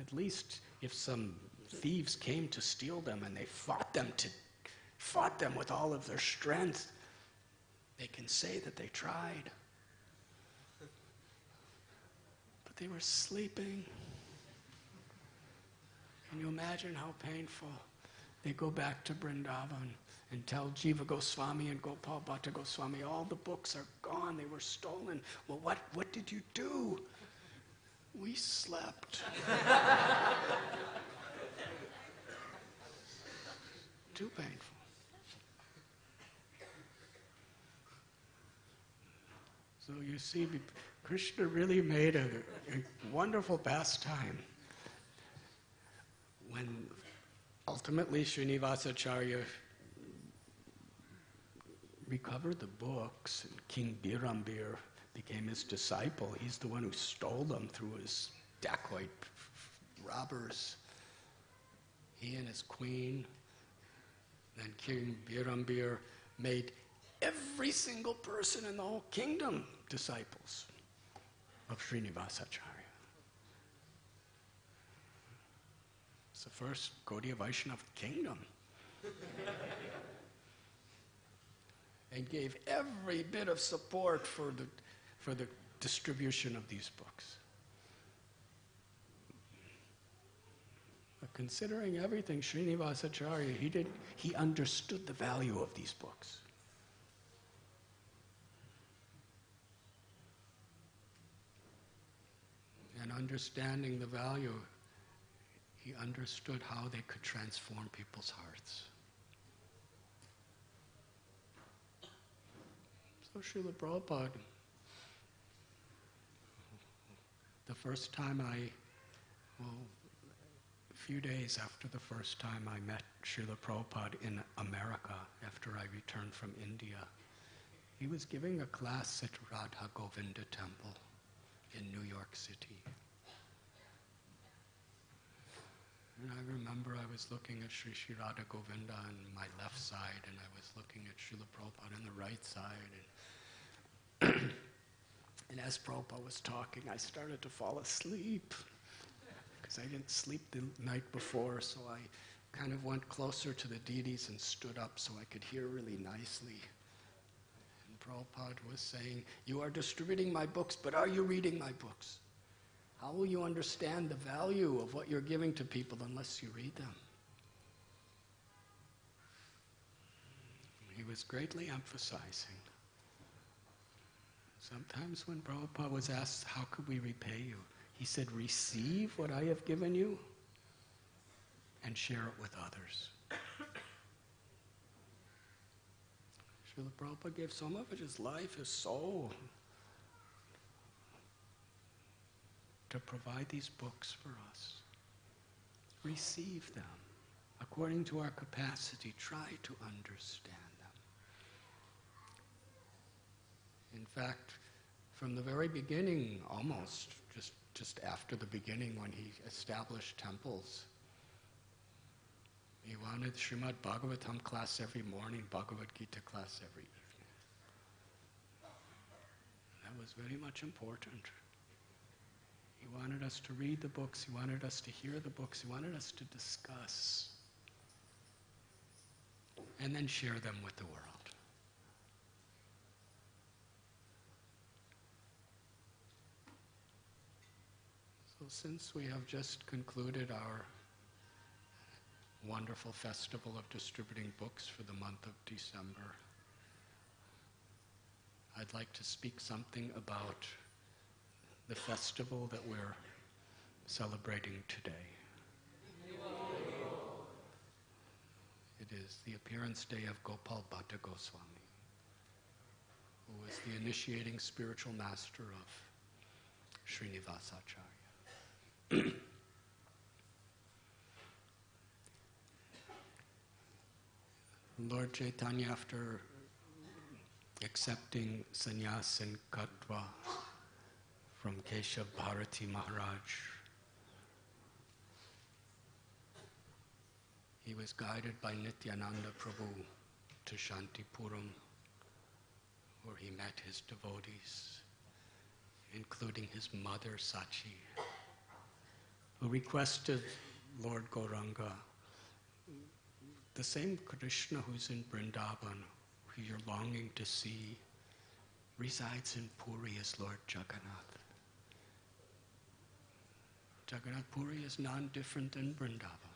At least if some thieves came to steal them and they fought them with all of their strength, they can say that they tried. But they were sleeping. Can you imagine how painful? They go back to Vrindavan and tell Jiva Goswami and Gopal Bhatta Goswami, all the books are gone, they were stolen. Well, what did you do? We slept. Too painful. So you see, Krishna really made a wonderful pastime. When ultimately Srinivasacharya recovered the books, and King Birambir became his disciple. He's the one who stole them through his dacoit robbers. He and his queen. Then King Birambir made every single person in the whole kingdom disciples of Srinivasacharya. It's the first Gaudiya Vaishnava kingdom. And gave every bit of support for the distribution of these books. But considering everything, Srinivasacharya, he understood the value of these books. And understanding the value, he understood how they could transform people's hearts. So Srila Prabhupada, the first time a few days after the first time I met Srila Prabhupada in America, after I returned from India, he was giving a class at Radha Govinda Temple in New York City. And I remember I was looking at Sri Radha Govinda on my left side, and I was looking at Srila Prabhupada on the right side. And as Prabhupada was talking, I started to fall asleep because I didn't sleep the night before, so I kind of went closer to the deities and stood up so I could hear really nicely. And Prabhupada was saying, "You are distributing my books, but are you reading my books? How will you understand the value of what you're giving to people unless you read them?" He was greatly emphasizing. Sometimes when Prabhupada was asked, "How could we repay you?" he said, "Receive what I have given you and share it with others." Srila Prabhupada gave so much of his life, his soul, to provide these books for us. Receive them according to our capacity. Try to understand them. In fact, from the very beginning, almost just after the beginning, when he established temples, he wanted Srimad Bhagavatam class every morning, Bhagavad Gita class every evening. That was very much important. He wanted us to read the books, he wanted us to hear the books, he wanted us to discuss and then share them with the world. So So since we have just concluded our wonderful festival of distributing books for the month of December, I'd like to speak something about the festival that we're celebrating today. It is the appearance day of Gopal Bhatta Goswami, who was the initiating spiritual master of Srinivasacharya. Lord Chaitanya, after accepting sannyas and Katwa from Keshav Bharati Maharaj, he was guided by Nityananda Prabhu to Shantipuram, where he met his devotees, including his mother Sachi, who requested Lord Gauranga, the same Krishna who's in Vrindavan, who you're longing to see, resides in Puri as Lord Jagannath. Jagannath Puri is non-different than Vrindavan.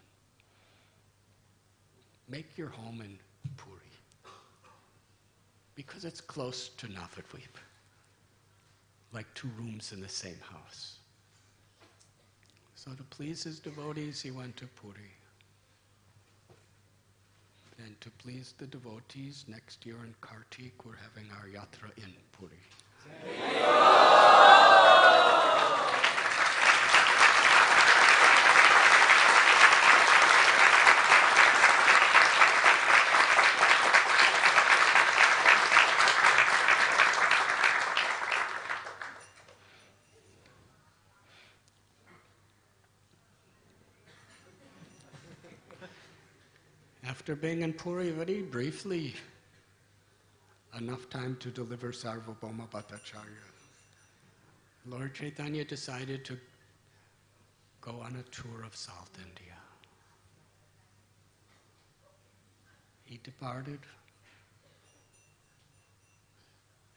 Make your home in Puri, because it's close to Navadvip, like 2 rooms in the same house. So to please his devotees, he went to Puri. And to please the devotees, next year in Kartik, we're having our yatra in Puri. After being in Puri very briefly, enough time to deliver Sarvabhauma Bhattacharya, Lord Chaitanya decided to go on a tour of South India. He departed.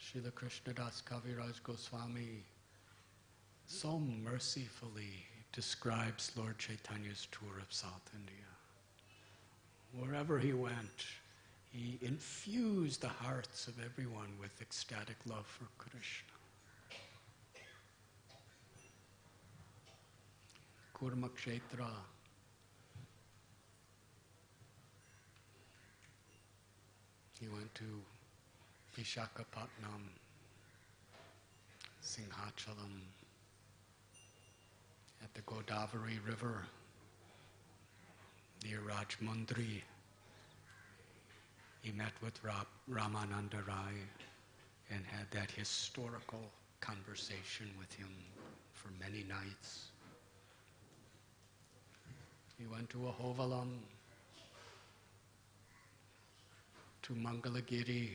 Srila Krishnadas Kaviraj Goswami so mercifully describes Lord Chaitanya's tour of South India. Wherever he went, he infused the hearts of everyone with ecstatic love for Krishna. Kurmakshetra, he went to Visakhapatnam, Singhachalam, at the Godavari River, near Rajmundri. He met with Ramananda Rai and had that historical conversation with him for many nights. He went to Ahovalam, to Mangalagiri,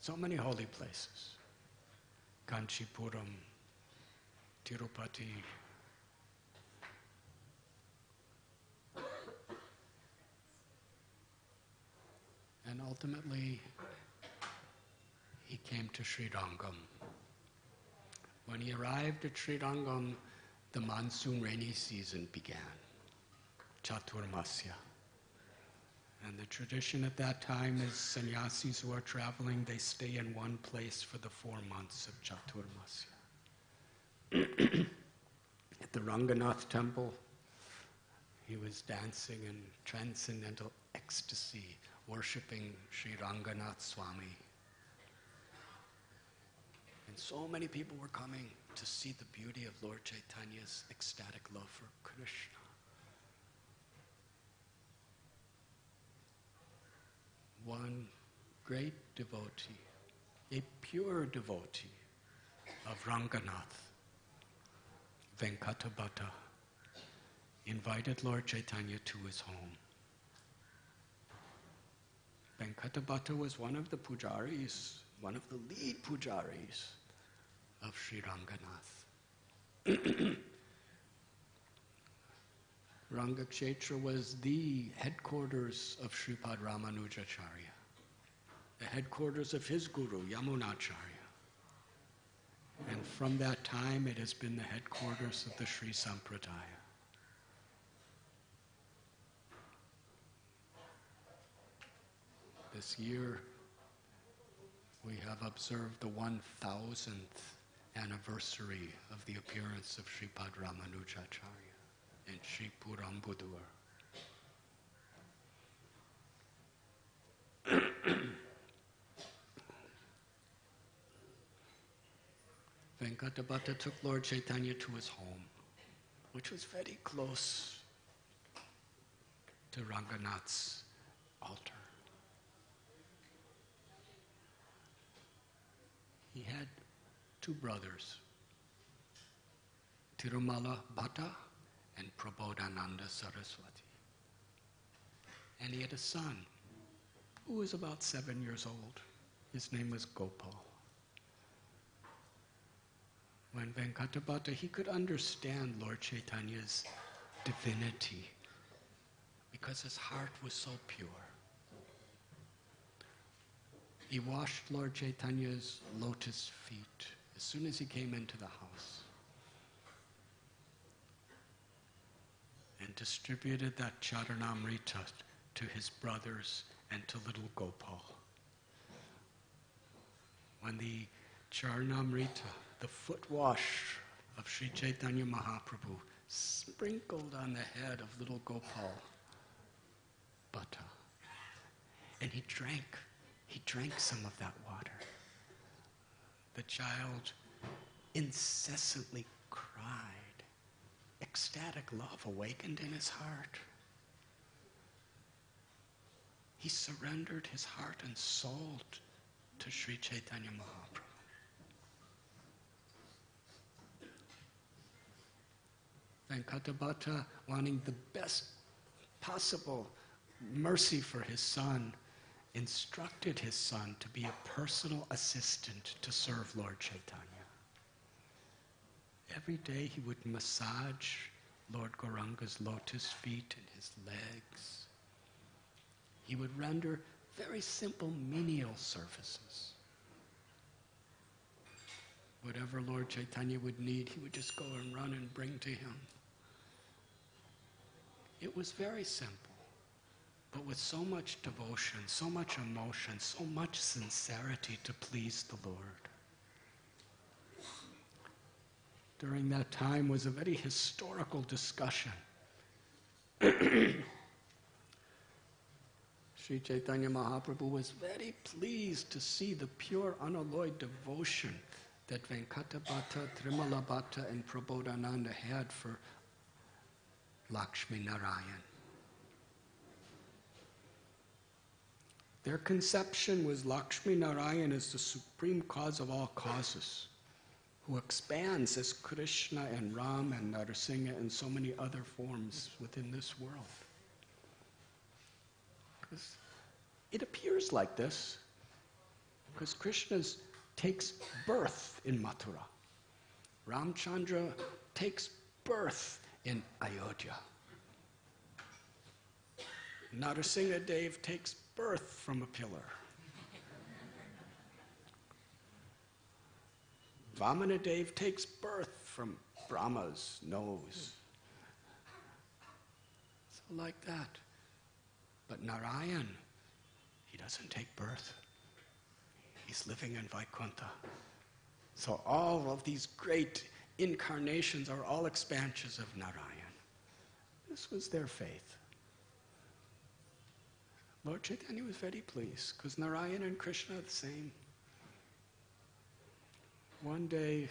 so many holy places, Kanchipuram, Tirupati. And ultimately, he came to Srirangam. When he arrived at Srirangam, the monsoon rainy season began, Chaturmasya. And the tradition at that time is sannyasis who are traveling, they stay in one place for the 4 months of Chaturmasya. At the Ranganath temple, he was dancing in transcendental ecstasy, worshipping Sri Radhanath Swami. And so many people were coming to see the beauty of Lord Chaitanya's ecstatic love for Krishna. One great devotee, a pure devotee of Ranganath, Venkata Bhatta, invited Lord Chaitanya to his home. Venkata Bhatta was one of the pujaris, one of the lead pujaris of Sri Ranganath. Rangakshetra was the headquarters of Sripad Ramanujacharya. the headquarters of his guru, Yamunacharya. And from that time, it has been the headquarters of the Sri Sampradaya. This year, we have observed the 1000th anniversary of the appearance of Sripad Ramanujacharya in Sri Purambudur. Venkatabhatta took Lord Chaitanya to his home, which was very close to Ranganath's altar. He had two brothers, Tirumala Bhatta and Prabodhananda Saraswati. And he had a son who was about 7 years old. His name was Gopal. When Venkatabhatta, he could understand Lord Chaitanya's divinity because his heart was so pure. He washed Lord Chaitanya's lotus feet as soon as he came into the house and distributed that Charanamrita to his brothers and to little Gopal. When the Charanamrita, the foot wash of Sri Chaitanya Mahaprabhu, sprinkled on the head of little Gopal Bhatta, and he drank some of that water. The child incessantly cried. Ecstatic love awakened in his heart. He surrendered his heart and soul to Sri Chaitanya Mahaprabhu. Venkatabhatta, wanting the best possible mercy for his son, instructed his son to be a personal assistant to serve Lord Chaitanya. Every day he would massage Lord Gauranga's lotus feet and his legs. He would render very simple menial services. Whatever Lord Chaitanya would need, he would just go and run and bring to him. It was very simple, but with so much devotion, so much emotion, so much sincerity to please the Lord. During that time was a very historical discussion. Sri Chaitanya Mahaprabhu was very pleased to see the pure, unalloyed devotion that Venkatabhatta, Trimala Bhatta, and Prabodhananda had for Lakshmi Narayan. Their conception was Lakshmi Narayan as the supreme cause of all causes, who expands as Krishna and Ram and Narasimha and so many other forms within this world. Because it appears like this, because Krishna takes birth in Mathura. Ramchandra takes birth in Ayodhya. Narasimha Dev takes birth from a pillar. Vamana Dev takes birth from Brahma's nose. So like that. But Narayan, he doesn't take birth. He's living in Vaikuntha. So all of these great incarnations are all expansions of Narayan. This was their faith. Lord Chaitanya was very pleased because Narayan and Krishna are the same. One day,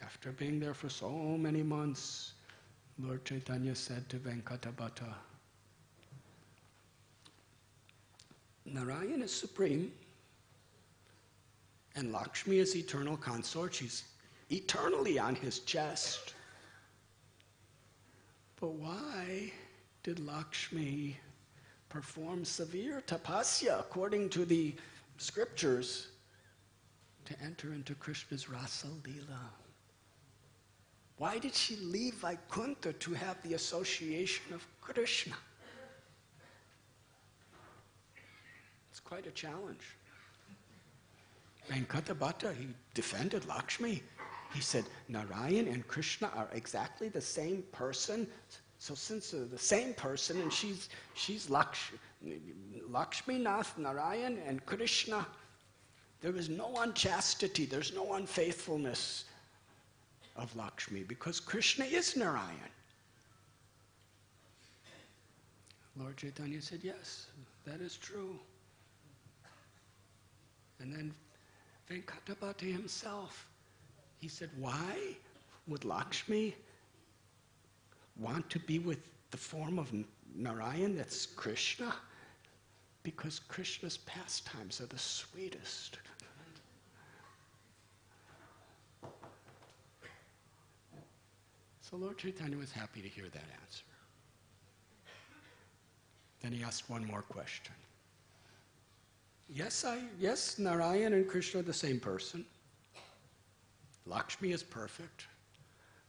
after being there for so many months, Lord Chaitanya said to Venkatabhatta, Narayan is supreme, and Lakshmi is eternal consort. She's eternally on his chest. But why did Lakshmi perform severe tapasya according to the scriptures to enter into Krishna's Rasa Leela? Why did she leave Vaikuntha to have the association of Krishna? It's quite a challenge. Venkata Bhatta, he defended Lakshmi. He said, Narayan and Krishna are exactly the same person. So since they're the same person, and she's Lakshmi Nath, Narayan and Krishna, there is no unchastity, there's no unfaithfulness of Lakshmi, because Krishna is Narayan. Lord Chaitanya said, yes, that is true. And then Venkatapati himself, he said, why would Lakshmi want to be with the form of Narayan, that's Krishna? Because Krishna's pastimes are the sweetest. So Lord Chaitanya was happy to hear that answer. Then he asked one more question. Yes, Narayan and Krishna are the same person. Lakshmi is perfect.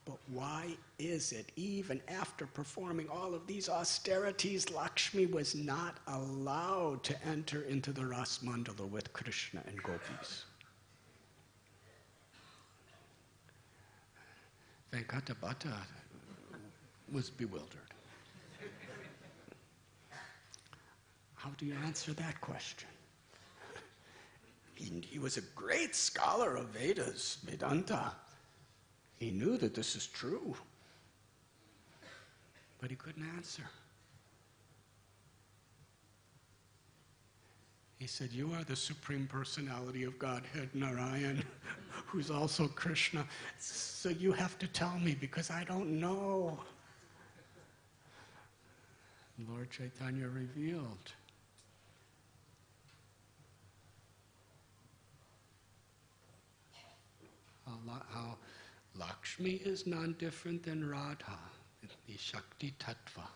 But why is it, even after performing all of these austerities, Lakshmi was not allowed to enter into the Ras Mandala with Krishna and gopis? Venkatapati was bewildered. How do you answer that question? He was a great scholar of Vedas, Vedanta. He knew that this is true, but he couldn't answer. He said, you are the Supreme Personality of Godhead, Narayan, who's also Krishna, so you have to tell me because I don't know. Lord Chaitanya revealed, how Lakshmi is none different than Radha, the Shakti Tattva.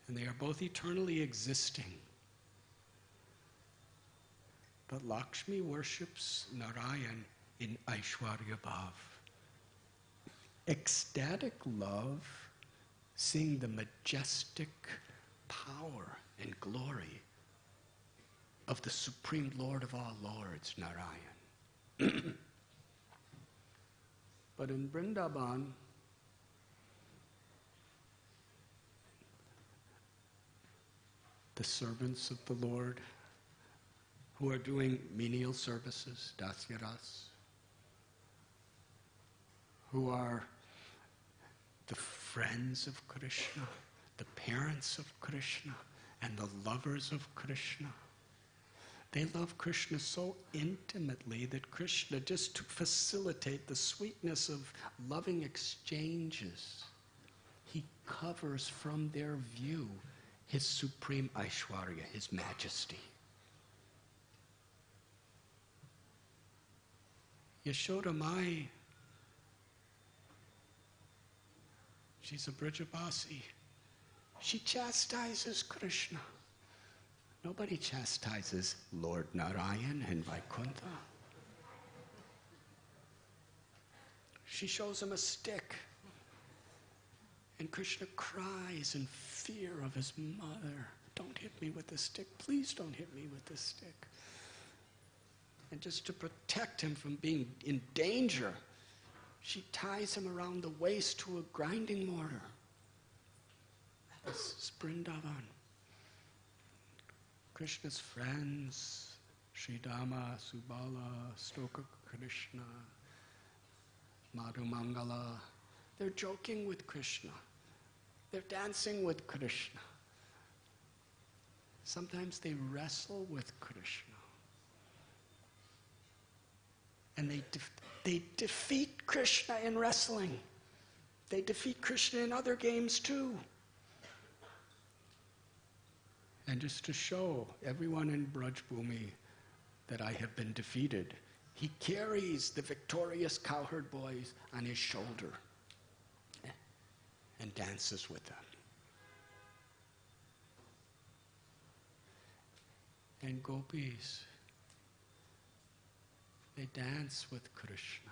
And they are both eternally existing. But Lakshmi worships Narayan in Aishwarya Bhav. Ecstatic love, seeing the majestic power and glory of the Supreme Lord of all Lords, Narayan. But in Vrindavan, the servants of the Lord who are doing menial services, dasyaras, who are the friends of Krishna, the parents of Krishna, and the lovers of Krishna. They love Krishna so intimately that Krishna, just to facilitate the sweetness of loving exchanges, he covers from their view his supreme Aishwarya, his majesty. Yashoda Mai, she's a Brajabasi. She chastises Krishna. Nobody chastises Lord Narayan in Vaikuntha. She shows him a stick, and Krishna cries in fear of his mother. Don't hit me with the stick. Please don't hit me with the stick. And just to protect him from being in danger, she ties him around the waist to a grinding mortar. This is Vrindavan. Krishna's friends, Sridama, Subala, Stoka Krishna, Madhu Mangala, they're joking with Krishna. They're dancing with Krishna. Sometimes they wrestle with Krishna. And they defeat Krishna in wrestling. They defeat Krishna in other games too. And just to show everyone in Braj Bhumi that I have been defeated, he carries the victorious cowherd boys on his shoulder and dances with them. And gopis, they dance with Krishna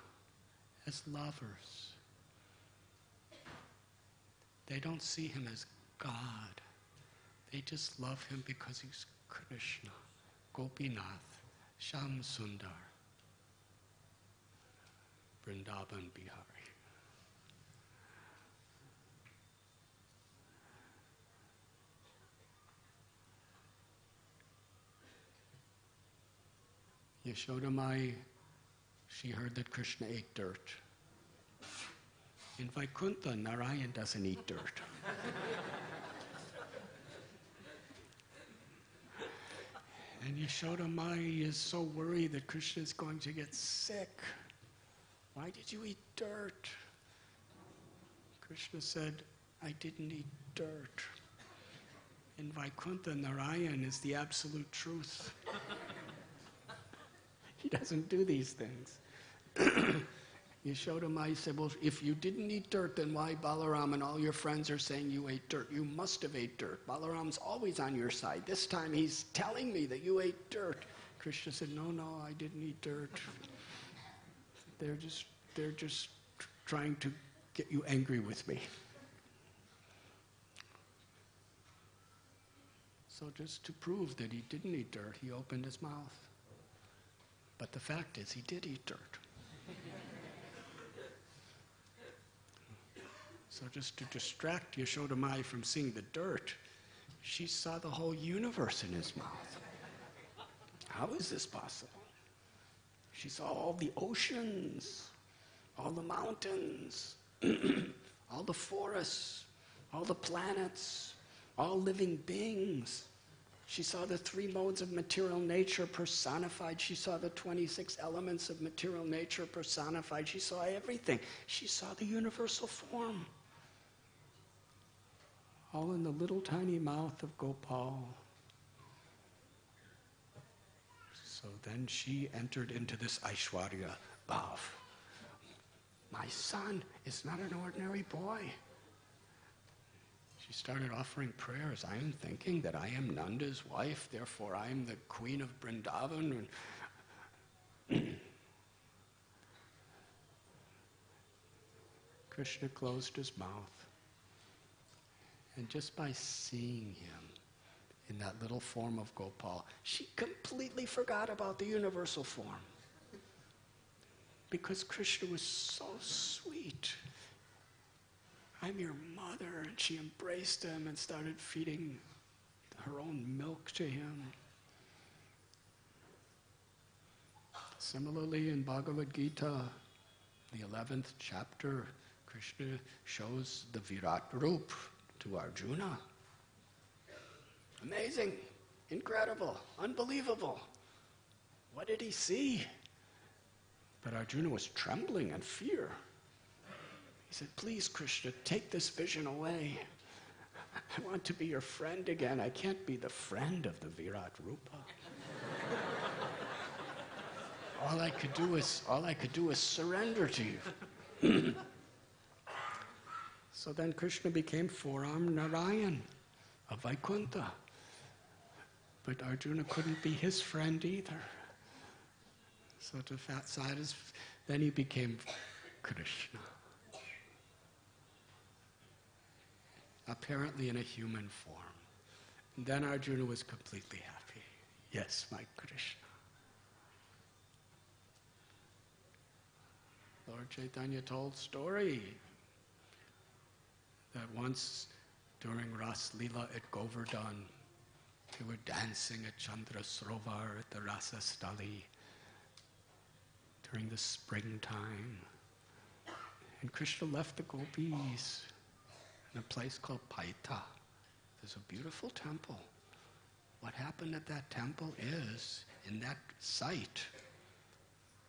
as lovers. They don't see him as God. They just love him because he's Krishna, Gopinath, Sham Sundar, Vrindavan Bihari. Yashoda Mai, she heard that Krishna ate dirt. In Vaikuntha, Narayan doesn't eat dirt. And Yashoda Mai is so worried that Krishna is going to get sick. Why did you eat dirt? Krishna said, I didn't eat dirt. In Vaikuntha, Narayan is the absolute truth. He doesn't do these things. Yashoda Mai said, well, if you didn't eat dirt, then why Balaram and all your friends are saying you ate dirt? You must have ate dirt. Balaram's always on your side. This time he's telling me that you ate dirt. Krishna said, no, I didn't eat dirt. They're just trying to get you angry with me. So just to prove that he didn't eat dirt, he opened his mouth. But the fact is, he did eat dirt. So just to distract Yashoda Mai from seeing the dirt, she saw the whole universe in his mouth. How is this possible? She saw all the oceans, all the mountains, all the forests, all the planets, all living beings. She saw the 3 modes of material nature personified. She saw the 26 elements of material nature personified. She saw everything. She saw the universal form. All in the little tiny mouth of Gopal. So then she entered into this Aishwarya Bhav. My son is not an ordinary boy. She started offering prayers. I am thinking that I am Nanda's wife, therefore I am the queen of Vrindavan. Krishna closed his mouth. And just by seeing him in that little form of Gopal, she completely forgot about the universal form. Because Krishna was so sweet. I'm your mother, and she embraced him and started feeding her own milk to him. Similarly, in Bhagavad Gita, the 11th chapter, Krishna shows the Virat Rup to Arjuna. Amazing, incredible, unbelievable. What did he see? But Arjuna was trembling in fear. He said, please, Krishna, take this vision away. I want to be your friend again. I can't be the friend of the Virat Rupa. All I could do is surrender to you. So then Krishna became four-armed Narayan of Vaikuntha. But Arjuna couldn't be his friend either. So to then he became Krishna. Apparently in a human form. And then Arjuna was completely happy. Yes, my Krishna. Lord Chaitanya told story that once during Ras Lila at Govardhan, they were dancing at Chandra Srovar at the Rasa Stali during the springtime. And Krishna left the gopis in a place called Paita. There's a beautiful temple. What happened at that temple is, in that site,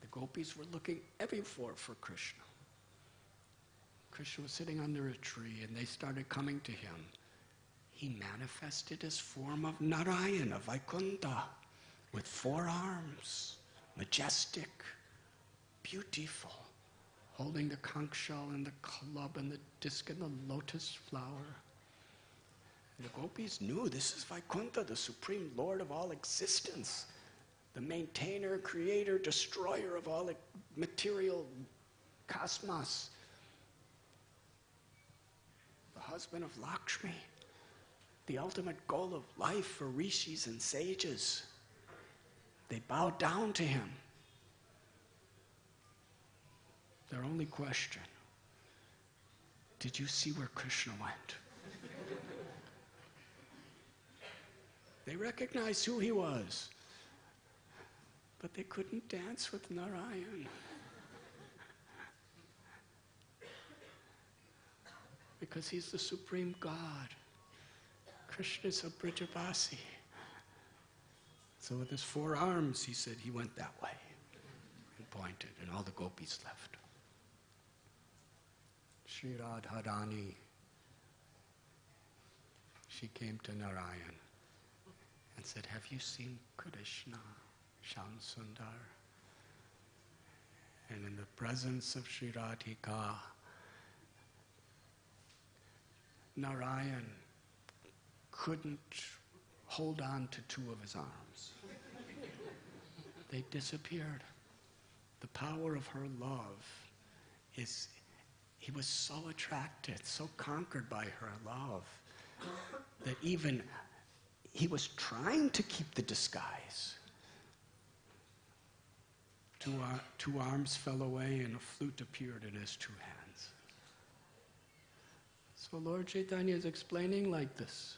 the gopis were looking everywhere for Krishna. Krishna was sitting under a tree and they started coming to him. He manifested his form of Narayana, Vaikuntha, with 4 arms, majestic, beautiful, holding the conch shell and the club and the disc and the lotus flower. And the gopis knew this is Vaikuntha, the supreme lord of all existence, the maintainer, creator, destroyer of all material cosmos, the husband of Lakshmi. the ultimate goal of life for rishis and sages. They bowed down to him. Their only question, did you see where Krishna went? They recognized who he was, but they couldn't dance with Narayan. Because he's the supreme God. Krishna is a Brijavasi. So with his 4 arms, he said he went that way. And pointed, and all the gopis left. Sri Radharani, she came to Narayan and said, have you seen Krishna, Shyam Sundar? And in the presence of Sri Radhika, Narayan couldn't hold on to 2 of his arms. They disappeared. The power of her love is, he was so attracted, so conquered by her love, that even he was trying to keep the disguise. 2 arms fell away and a flute appeared in his 2 hands. So Lord Chaitanya is explaining like this,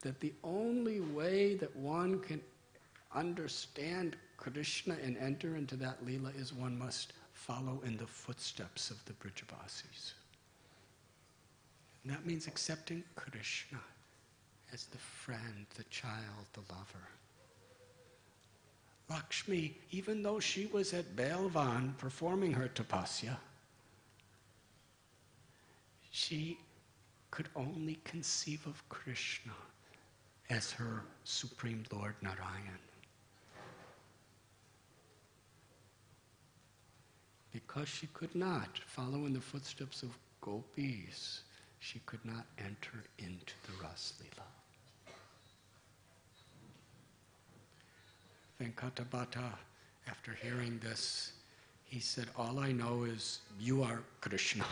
that the only way that one can understand Krishna and enter into that Leela is one must follow in the footsteps of the Brijavasis. And that means accepting Krishna as the friend, the child, the lover. Lakshmi, even though she was at Belvan performing her tapasya, she could only conceive of Krishna as her Supreme Lord Narayan. Because she could not follow in the footsteps of gopis, she could not enter into the Ras Leela. Venkatabhata, after hearing this, he said, all I know is you are Krishna.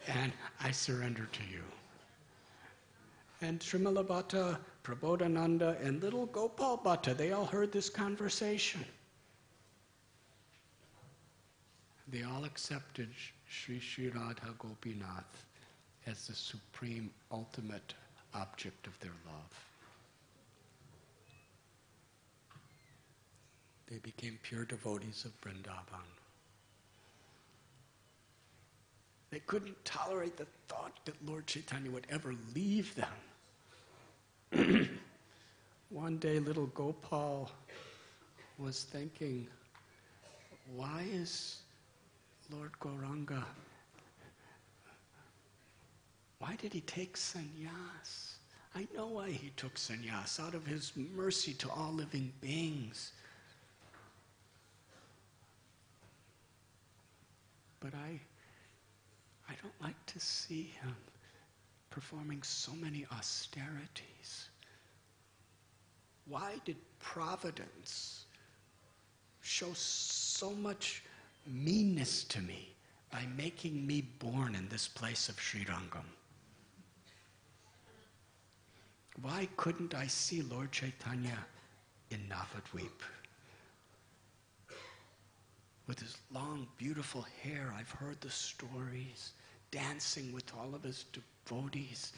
And I surrender to you. And Srimala Bhatta, Prabodhananda, and little Gopal Bhatta, they all heard this conversation. They all accepted Sri Sri Radha Gopinath as the supreme, ultimate object of their love. They became pure devotees of Vrindavan. They couldn't tolerate the thought that Lord Chaitanya would ever leave them. One day, little Gopal was thinking, why is Lord Gauranga, why did he take sannyas? I know why he took sannyas, out of his mercy to all living beings. But I don't like to see him performing so many austerities. Why did Providence show so much meanness to me by making me born in this place of Srirangam? Why couldn't I see Lord Chaitanya in Navadvip? With his long, beautiful hair, I've heard the stories, dancing with all of his devotees.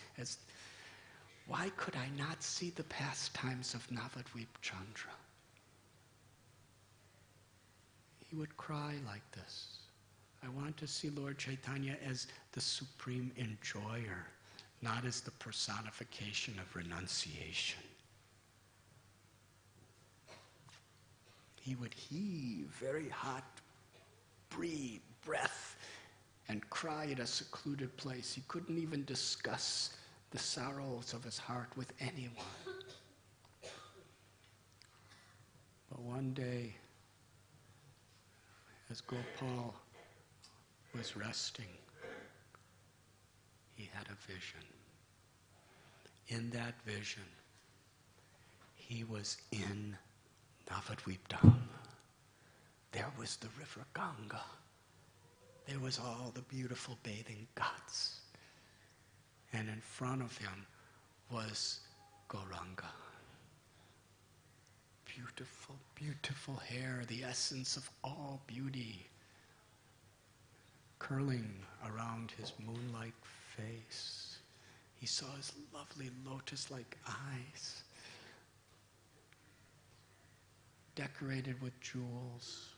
Why could I not see the pastimes of Navadvip Chandra? He would cry like this. I want to see Lord Chaitanya as the supreme enjoyer, not as the personification of renunciation. He would heave very hot breath and cry at a secluded place. He couldn't even discuss the sorrows of his heart with anyone. But one day, as Gopal was resting, he had a vision. In that vision, he was in Navadvip Dham. There was the river Ganga. There was all the beautiful bathing ghats. and in front of him was Gauranga. Beautiful, beautiful hair, the essence of all beauty, curling around his moonlight face. He saw his lovely lotus-like eyes, decorated with jewels,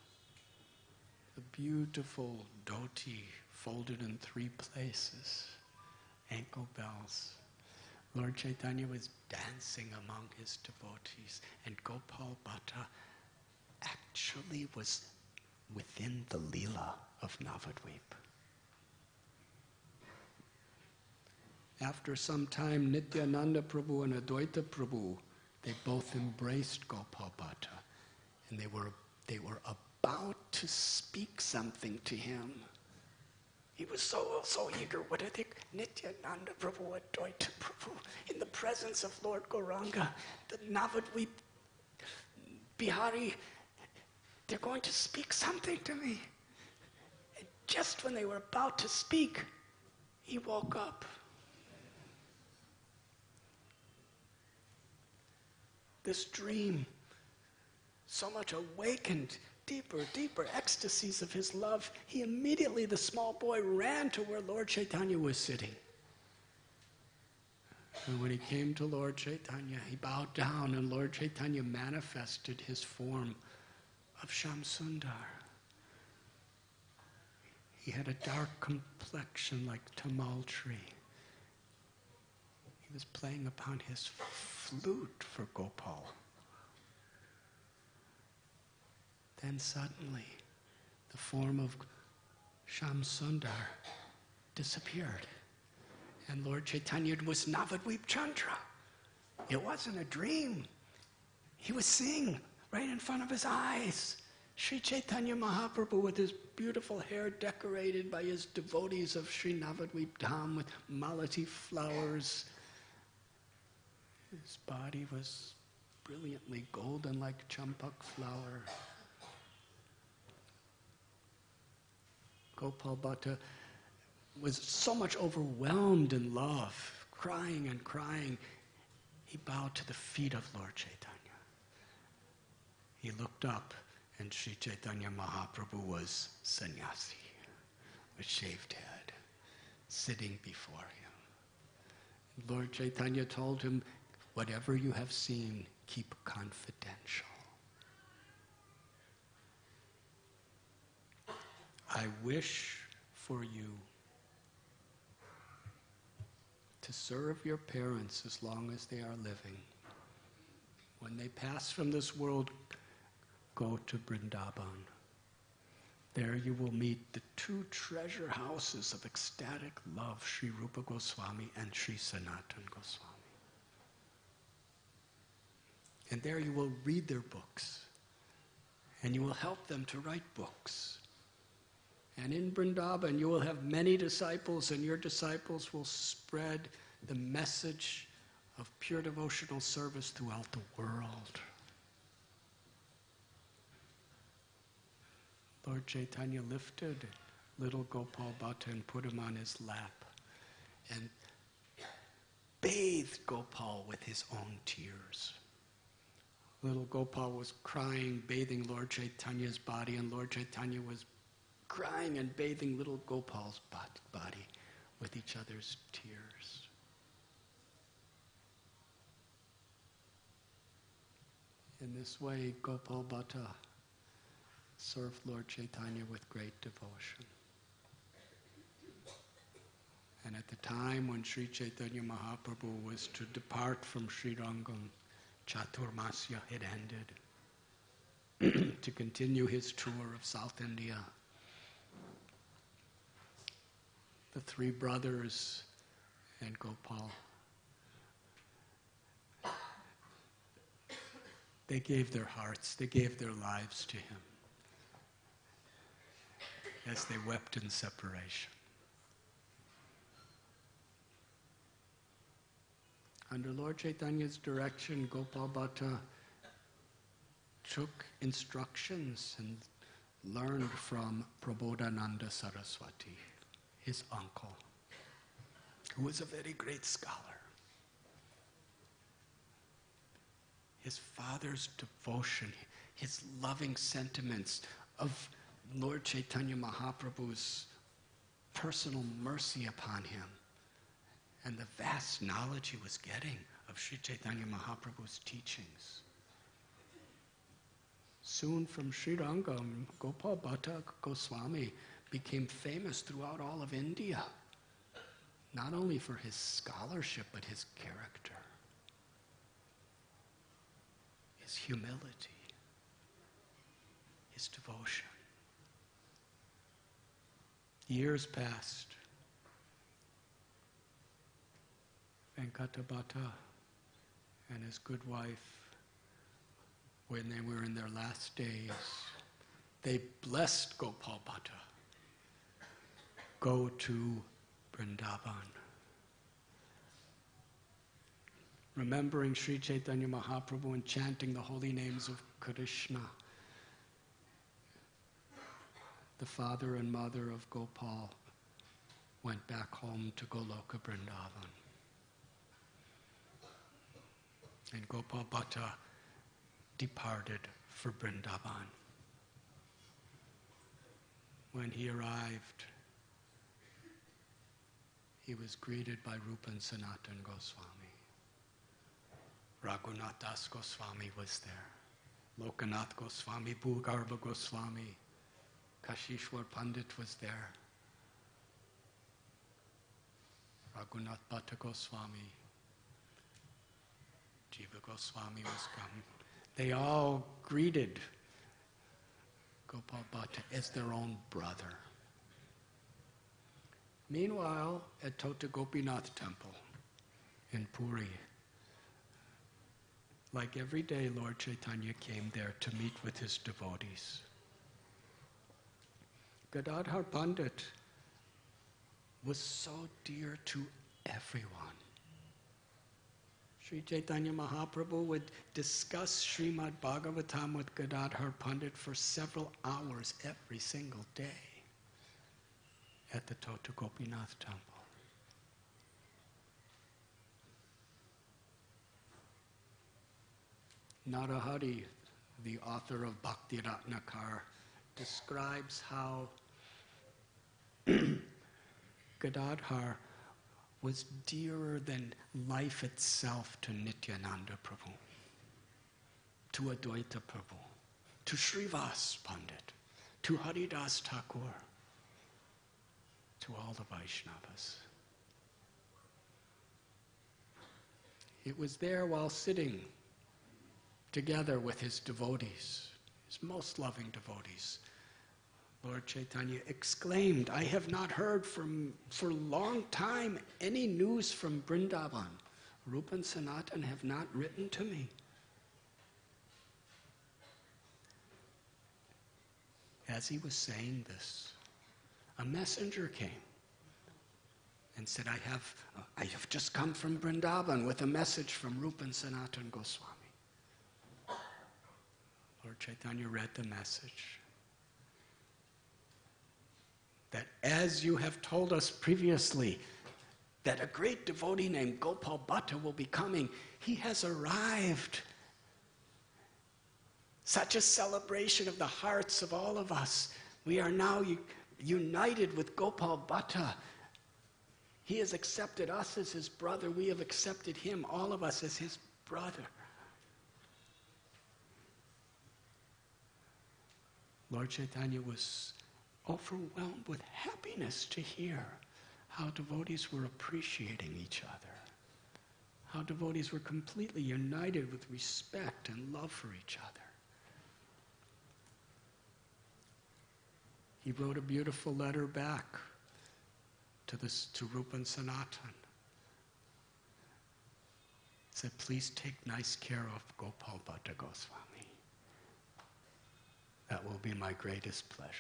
the beautiful dhoti folded in 3 places, ankle bells. Lord Chaitanya was dancing among his devotees, and Gopal Bhatta actually was within the Leela of Navadvip. After some time, Nityananda Prabhu and Advaita Prabhu, they both embraced Gopal Bhatta, and they were about to speak something to him. He was so eager. What are they? Nityananda Prabhu, Advaita Prabhu, in the presence of Lord Gauranga, the Navadvip Bihari, they're going to speak something to me. And just when they were about to speak, he woke up. This dream so much awakened deeper ecstasies of his love. He immediately, the small boy, ran to where Lord Chaitanya was sitting. And when he came to Lord Chaitanya, he bowed down, and Lord Chaitanya manifested his form of Shamsundar. He had a dark complexion like Tamal tree. He was playing upon his flute for Gopal. Then suddenly, the form of Shamsundar disappeared. And Lord Chaitanya was Navadvip Chandra. It wasn't a dream. He was seeing right in front of his eyes. Sri Chaitanya Mahaprabhu with his beautiful hair decorated by his devotees of Sri Navadvip Dham with malati flowers. His body was brilliantly golden like champak flower. Gopal Bhatta was so much overwhelmed in love, crying and crying. He bowed to the feet of Lord Chaitanya. He looked up, and Sri Chaitanya Mahaprabhu was sannyasi, with shaved head, sitting before him. Lord Chaitanya told him, whatever you have seen, keep confidential. I wish for you to serve your parents as long as they are living. When they pass from this world, go to Vrindavan. There you will meet the 2 treasure houses of ecstatic love, Sri Rupa Goswami and Sri Sanatan Goswami. And there you will read their books, and you will help them to write books. And in Vrindavan, you will have many disciples, and your disciples will spread the message of pure devotional service throughout the world. Lord Chaitanya lifted little Gopal Bhatta and put him on his lap and bathed Gopal with his own tears. Little Gopal was crying, bathing Lord Chaitanya's body, and Lord Chaitanya was crying and bathing little Gopal's body with each other's tears. In this way, Gopal Bhatta served Lord Chaitanya with great devotion. And at the time when Sri Chaitanya Mahaprabhu was to depart from Sri Rangam, Chaturmasya had ended, to continue his tour of South India. The 3 brothers and Gopal, they gave their hearts, they gave their lives to him as they wept in separation. Under Lord Chaitanya's direction, Gopal Bhatta took instructions and learned from Prabodhananda Saraswati, his uncle, who was a very great scholar. His father's devotion, his loving sentiments of Lord Chaitanya Mahaprabhu's personal mercy upon him, and the vast knowledge he was getting of Sri Chaitanya Mahaprabhu's teachings. Soon from Sri Rangam, Gopal Bhatta Goswami became famous throughout all of India, not only for his scholarship, but his character, his humility, his devotion. Years passed. Venkata Bhatta and his good wife, when they were in their last days, they blessed Gopal Bhatta. Go to Vrindavan. Remembering Sri Chaitanya Mahaprabhu and chanting the holy names of Krishna, the father and mother of Gopal went back home to Goloka Vrindavan. And Gopal Bhatta departed for Vrindavan. When he arrived, he was greeted by Rupa and Sanatan Goswami. Raghunath Das Goswami was there. Lokanath Goswami, Bhugarbha Goswami, Kashishwar Pandit was there. Raghunath Bhatta Goswami, Jiva Goswami was come. They all greeted Gopal Bhatta as their own brother. Meanwhile, at Tota Gopinath Temple in Puri, like every day, Lord Chaitanya came there to meet with his devotees. Gadadhar Pandit was so dear to everyone. Sri Chaitanya Mahaprabhu would discuss Srimad Bhagavatam with Gadadhar Pandit for several hours every single day at the Tota Gopinath Temple. Narahari, the author of Bhakti Ratnakar, describes how Gadadhar was dearer than life itself to Nityananda Prabhu, to Advaita Prabhu, to Srivas Pandit, to Haridas Thakur, to all the Vaishnavas. It was there while sitting together with his devotees, his most loving devotees, Lord Chaitanya exclaimed, I have not heard for a long time any news from Vrindavan. Rupa and Sanatan have not written to me. As he was saying this, a messenger came and said, I have just come from Vrindavan with a message from Rupa and Sanatan Goswami. Lord Chaitanya read the message. That as you have told us previously, that a great devotee named Gopal Bhatta will be coming. He has arrived. Such a celebration of the hearts of all of us. We are now united with Gopal Bhatta. He has accepted us as his brother. We have accepted him, all of us, as his brother. Lord Chaitanya was overwhelmed with happiness to hear how devotees were appreciating each other, how devotees were completely united with respect and love for each other. He wrote a beautiful letter back to Rupa and Sanatan. He said, please take nice care of Gopal Bhatta Goswami. That will be my greatest pleasure.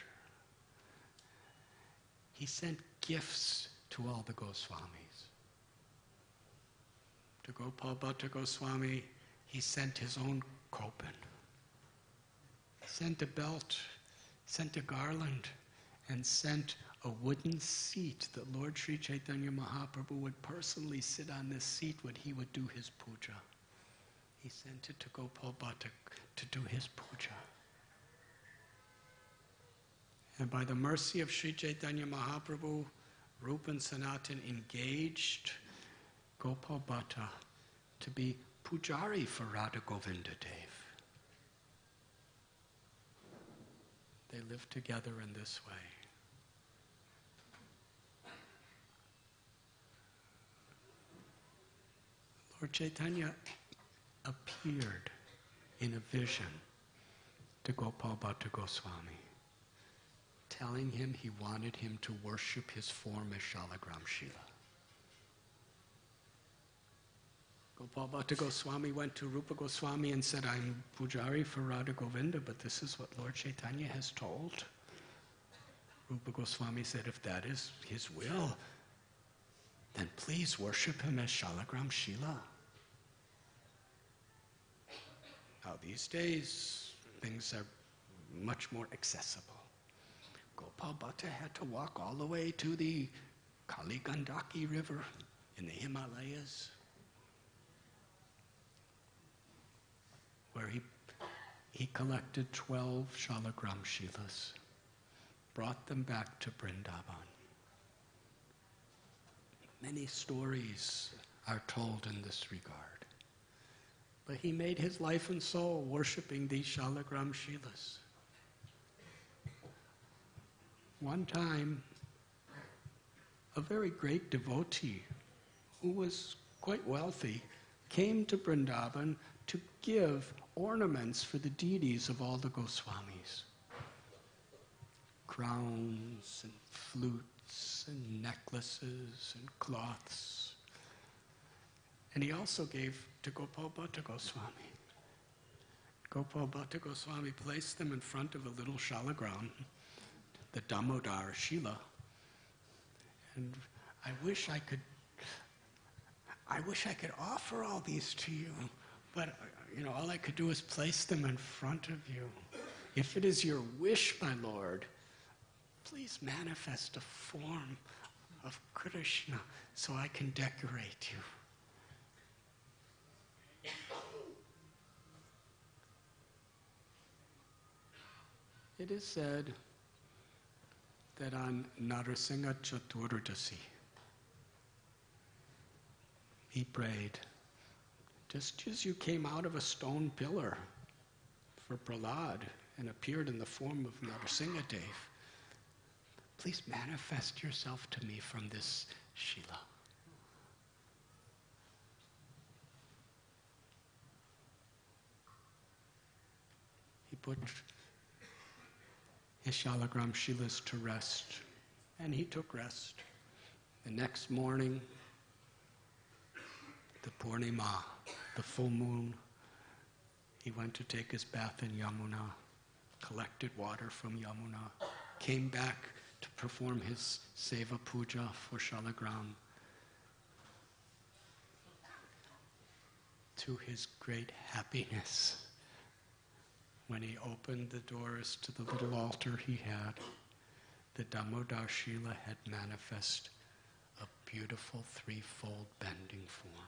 He sent gifts to all the Goswamis. To Gopal Bhatta Goswami, he sent his own kopan. He sent a belt, sent a garland, and sent a wooden seat that Lord Sri Chaitanya Mahaprabhu would personally sit on this seat when he would do his puja. He sent it to Gopal Bhatta to do his puja. And by the mercy of Sri Chaitanya Mahaprabhu, Rupa and Sanatan engaged Gopal Bhatta to be pujari for Radha Govinda Dev. They lived together in this way. Lord Chaitanya appeared in a vision to Gopal Bhatta Goswami, telling him he wanted him to worship his form as Shalagram Shila. Gopal Bhatta Goswami went to Rupa Goswami and said, I'm pujari for Radha Govinda, but this is what Lord Chaitanya has told. Rupa Goswami said, if that is his will, then please worship him as Shalagram Shila. Now these days, things are much more accessible. Gopal Bhatta had to walk all the way to the Kali Gandaki River in the Himalayas, where he collected 12 Shalagram Shilas, brought them back to Vrindavan. Many stories are told in this regard. But he made his life and soul worshipping these Shalagram Shilas. One time, a very great devotee who was quite wealthy came to Vrindavan to give ornaments for the deities of all the Goswamis. Crowns and flutes and necklaces and cloths. And he also gave to Gopal Bhatta Goswami. Gopal Bhatta Goswami placed them in front of a little shalagram, the Damodar Shila. And I wish I could offer all these to you, but all I could do is place them in front of you. If it is your wish, my Lord, please manifest a form of Krishna so I can decorate you. It is said that on Narasingha Chaturdasi, he prayed, just as you came out of a stone pillar for Prahlad and appeared in the form of Narasingha Dev, please manifest yourself to me from this Shila. He put his Shalagram Shilas to rest, and he took rest. The next morning, the Purnima, the full moon, he went to take his bath in Yamuna, collected water from Yamuna, came back to perform his Seva Puja for Shalagram. To his great happiness, when he opened the doors to the little altar he had, the Damodar Shila had manifest a beautiful threefold bending form.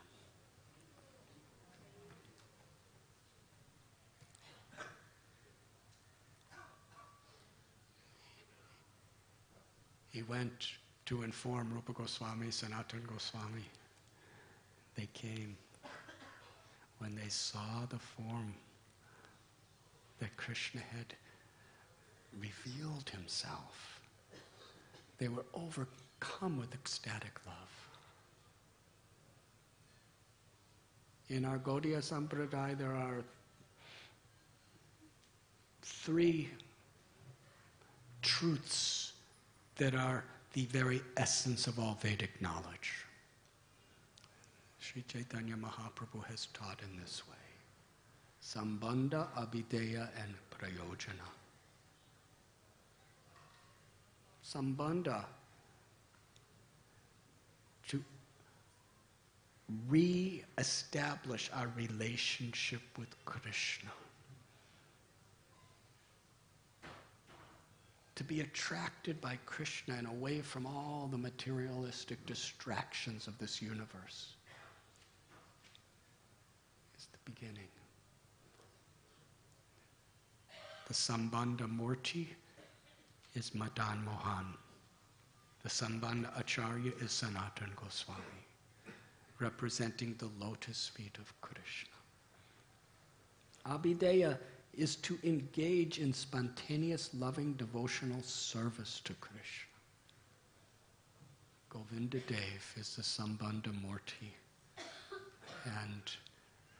He went to inform Rupa Goswami, Sanatana Goswami. They came. When they saw the form that Krishna had revealed himself, they were overcome with ecstatic love. In our Gaudiya Sampradaya, there are 3 truths that are the very essence of all Vedic knowledge. Sri Chaitanya Mahaprabhu has taught in this way. Sambandha, Abhideya, and Prayojana. Sambandha, to re-establish our relationship with Krishna. to be attracted by Krishna and away from all the materialistic distractions of this universe is the beginning. The Sambandha Murti is Madan Mohan. The Sambandha Acharya is Sanatana Goswami, representing the lotus feet of Krishna. Abhideya is to engage in spontaneous, loving, devotional service to Krishna. Govinda Dev is the Sambandha Murti, and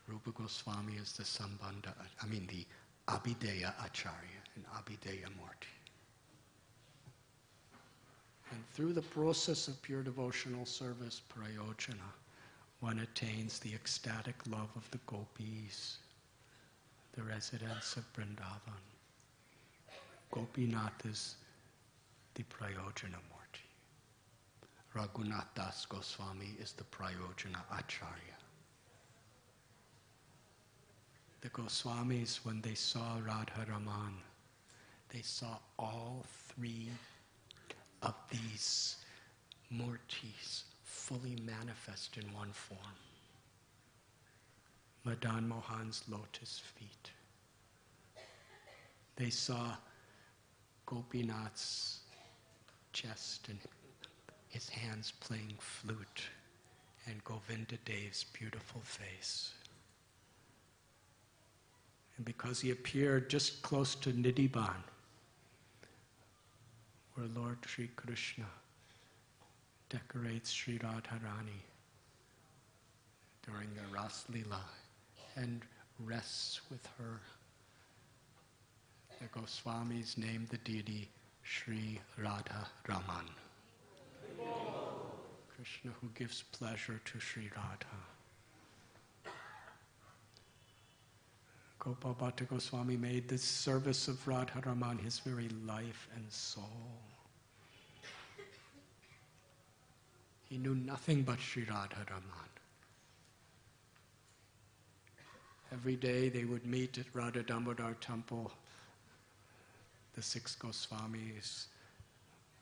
Rupa Goswami is the the Abhideya Acharya and Abhideya Murti. And through the process of pure devotional service, prayojana, one attains the ecstatic love of the gopis, the residents of Vrindavan. Gopinath is the prayojana murti. Raghunath Das Goswami is the prayojana acharya. The Goswamis, when they saw Radharaman, they saw all three of these murtis fully manifest in one form. Madan Mohan's lotus feet. They saw Gopinath's chest and his hands playing flute, and Govinda Dev's beautiful face. And because he appeared just close to Nidhiban, where Lord Sri Krishna decorates Sri Radharani during the Ras Leela and rests with her, the Goswamis named the deity Sri Radha Raman. Krishna who gives pleasure to Sri Radha. Gopal Bhatta Goswami made this service of Radharaman his very life and soul. He knew nothing but Sri Radharaman. Every day they would meet at Radha Damodar temple, the six Goswamis,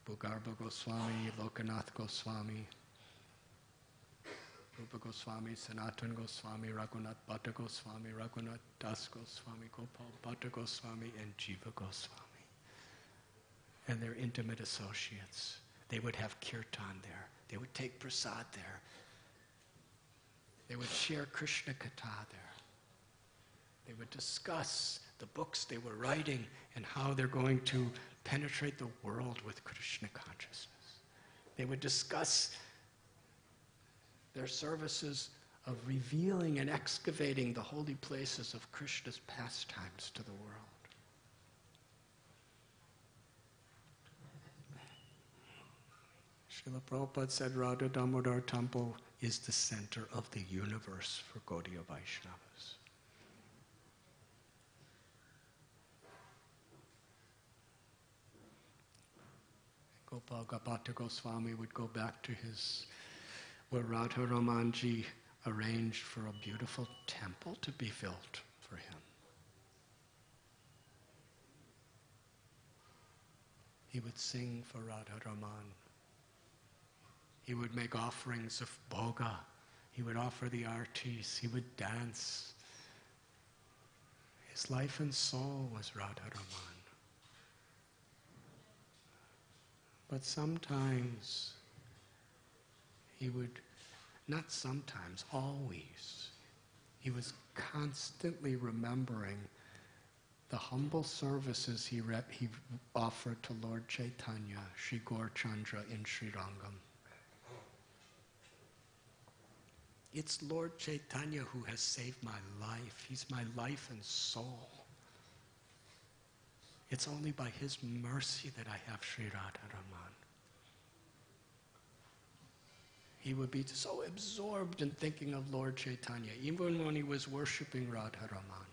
Bhugarbha Goswami, Lokanath Goswami, Rupa Goswami, Sanatana Goswami, Raghunath Bhatta Goswami, Raghunath Das Goswami, Gopal Bhatta Goswami, and Jiva Goswami. And their intimate associates. They would have kirtan there. They would take prasad there. They would share Krishna Katha there. They would discuss the books they were writing and how they're going to penetrate the world with Krishna consciousness. They would discuss their services of revealing and excavating the holy places of Krishna's pastimes to the world. Srila Prabhupada said Radha Damodar temple is the center of the universe for Gaudiya Vaishnavas. Gopal Bhatta Goswami would go back to where Radha Ramanji arranged for a beautiful temple to be built for him. He would sing for Radha Raman. He would make offerings of bhoga. He would offer the artis. He would dance. His life and soul was Radha Raman. But sometimes he would, not sometimes, always, he was constantly remembering the humble services he offered to Lord Chaitanya, Sri Gaur Chandra in Sri Rangam. It's Lord Chaitanya who has saved my life. He's my life and soul. It's only by his mercy that I have Sri Radharaman. He would be so absorbed in thinking of Lord Chaitanya, even when he was worshipping Radharaman,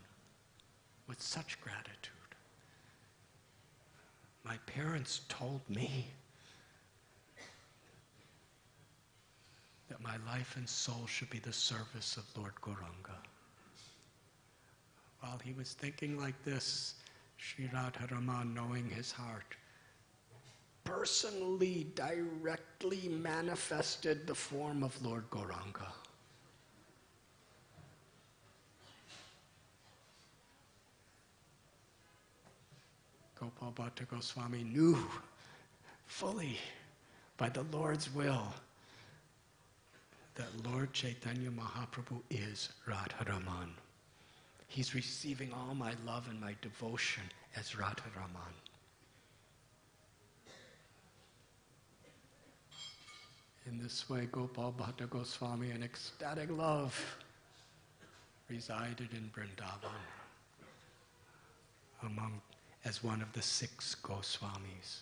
with such gratitude. My parents told me that my life and soul should be the service of Lord Gauranga. While he was thinking like this, Sri Radharaman, knowing his heart, personally, directly manifested the form of Lord Gauranga. Gopal Bhatta Goswami knew fully, by the Lord's will, that Lord Chaitanya Mahaprabhu is Radharaman. He's receiving all my love and my devotion as Radharaman. In this way, Gopal Bhatta Goswami, in ecstatic love, resided in Vrindavan as one of the 6 Goswamis.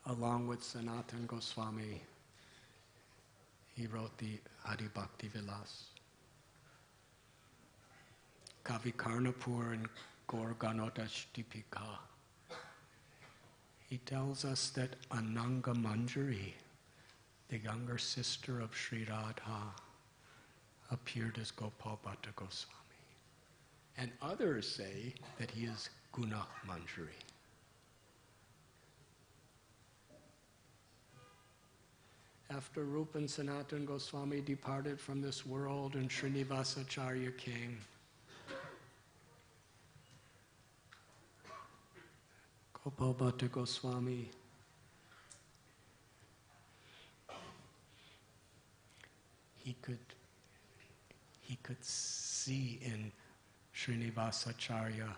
Along with Sanatana Goswami, he wrote the Adi Bhakti Vilas. Kavi Karnapur and Gaur Ganodashtipika. He tells us that Ananga Manjari, the younger sister of Sri Radha, appeared as Gopal Bhatta Goswami. And others say that he is Guna Manjari. After Rupa and Sanatana Goswami departed from this world and Srinivasacharya came, Gopal Bhatta Goswami he could see in Srinivasacharya,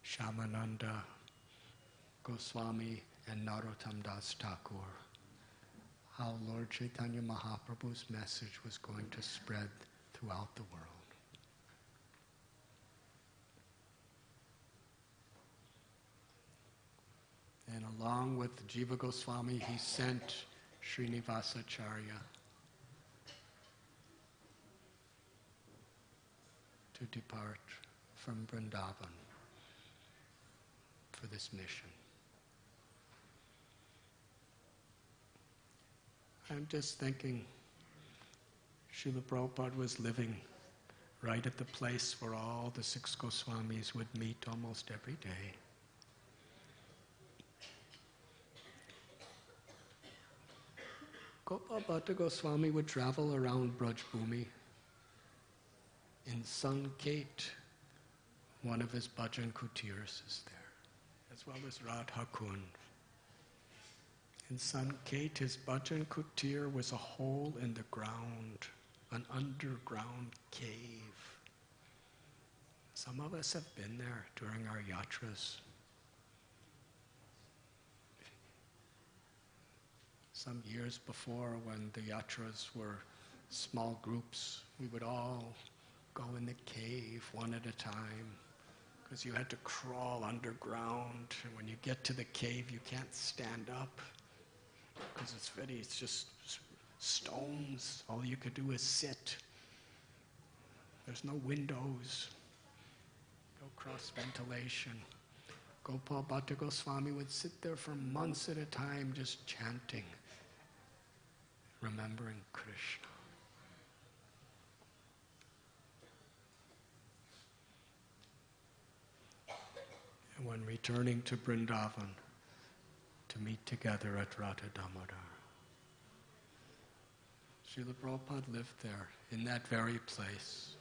Shamananda Goswami and Narottam Das Thakur how Lord Chaitanya Mahaprabhu's message was going to spread throughout the world. And along with Jiva Goswami, he sent Srinivasacharya to depart from Vrindavan for this mission. I'm just thinking, Srila Prabhupada was living right at the place where all the 6 Goswamis would meet almost every day. Gopal Bhatta Goswami would travel around Braj Bhumi. In Sanket, one of his bhajan kutirs is there, as well as Radha Kund. In Sanket, his bhajan kutir was a hole in the ground, an underground cave. Some of us have been there during our yatras. Some years before, when the yatras were small groups, we would all go in the cave one at a time, because you had to crawl underground, and when you get to the cave, you can't stand up, because it's just stones. All you could do is sit. There's no windows, no cross ventilation. Gopal Bhatta Goswami would sit there for months at a time just chanting, remembering Krishna. And when returning to Vrindavan, to meet together at Radha Damodar. Srila Prabhupada lived there, in that very place.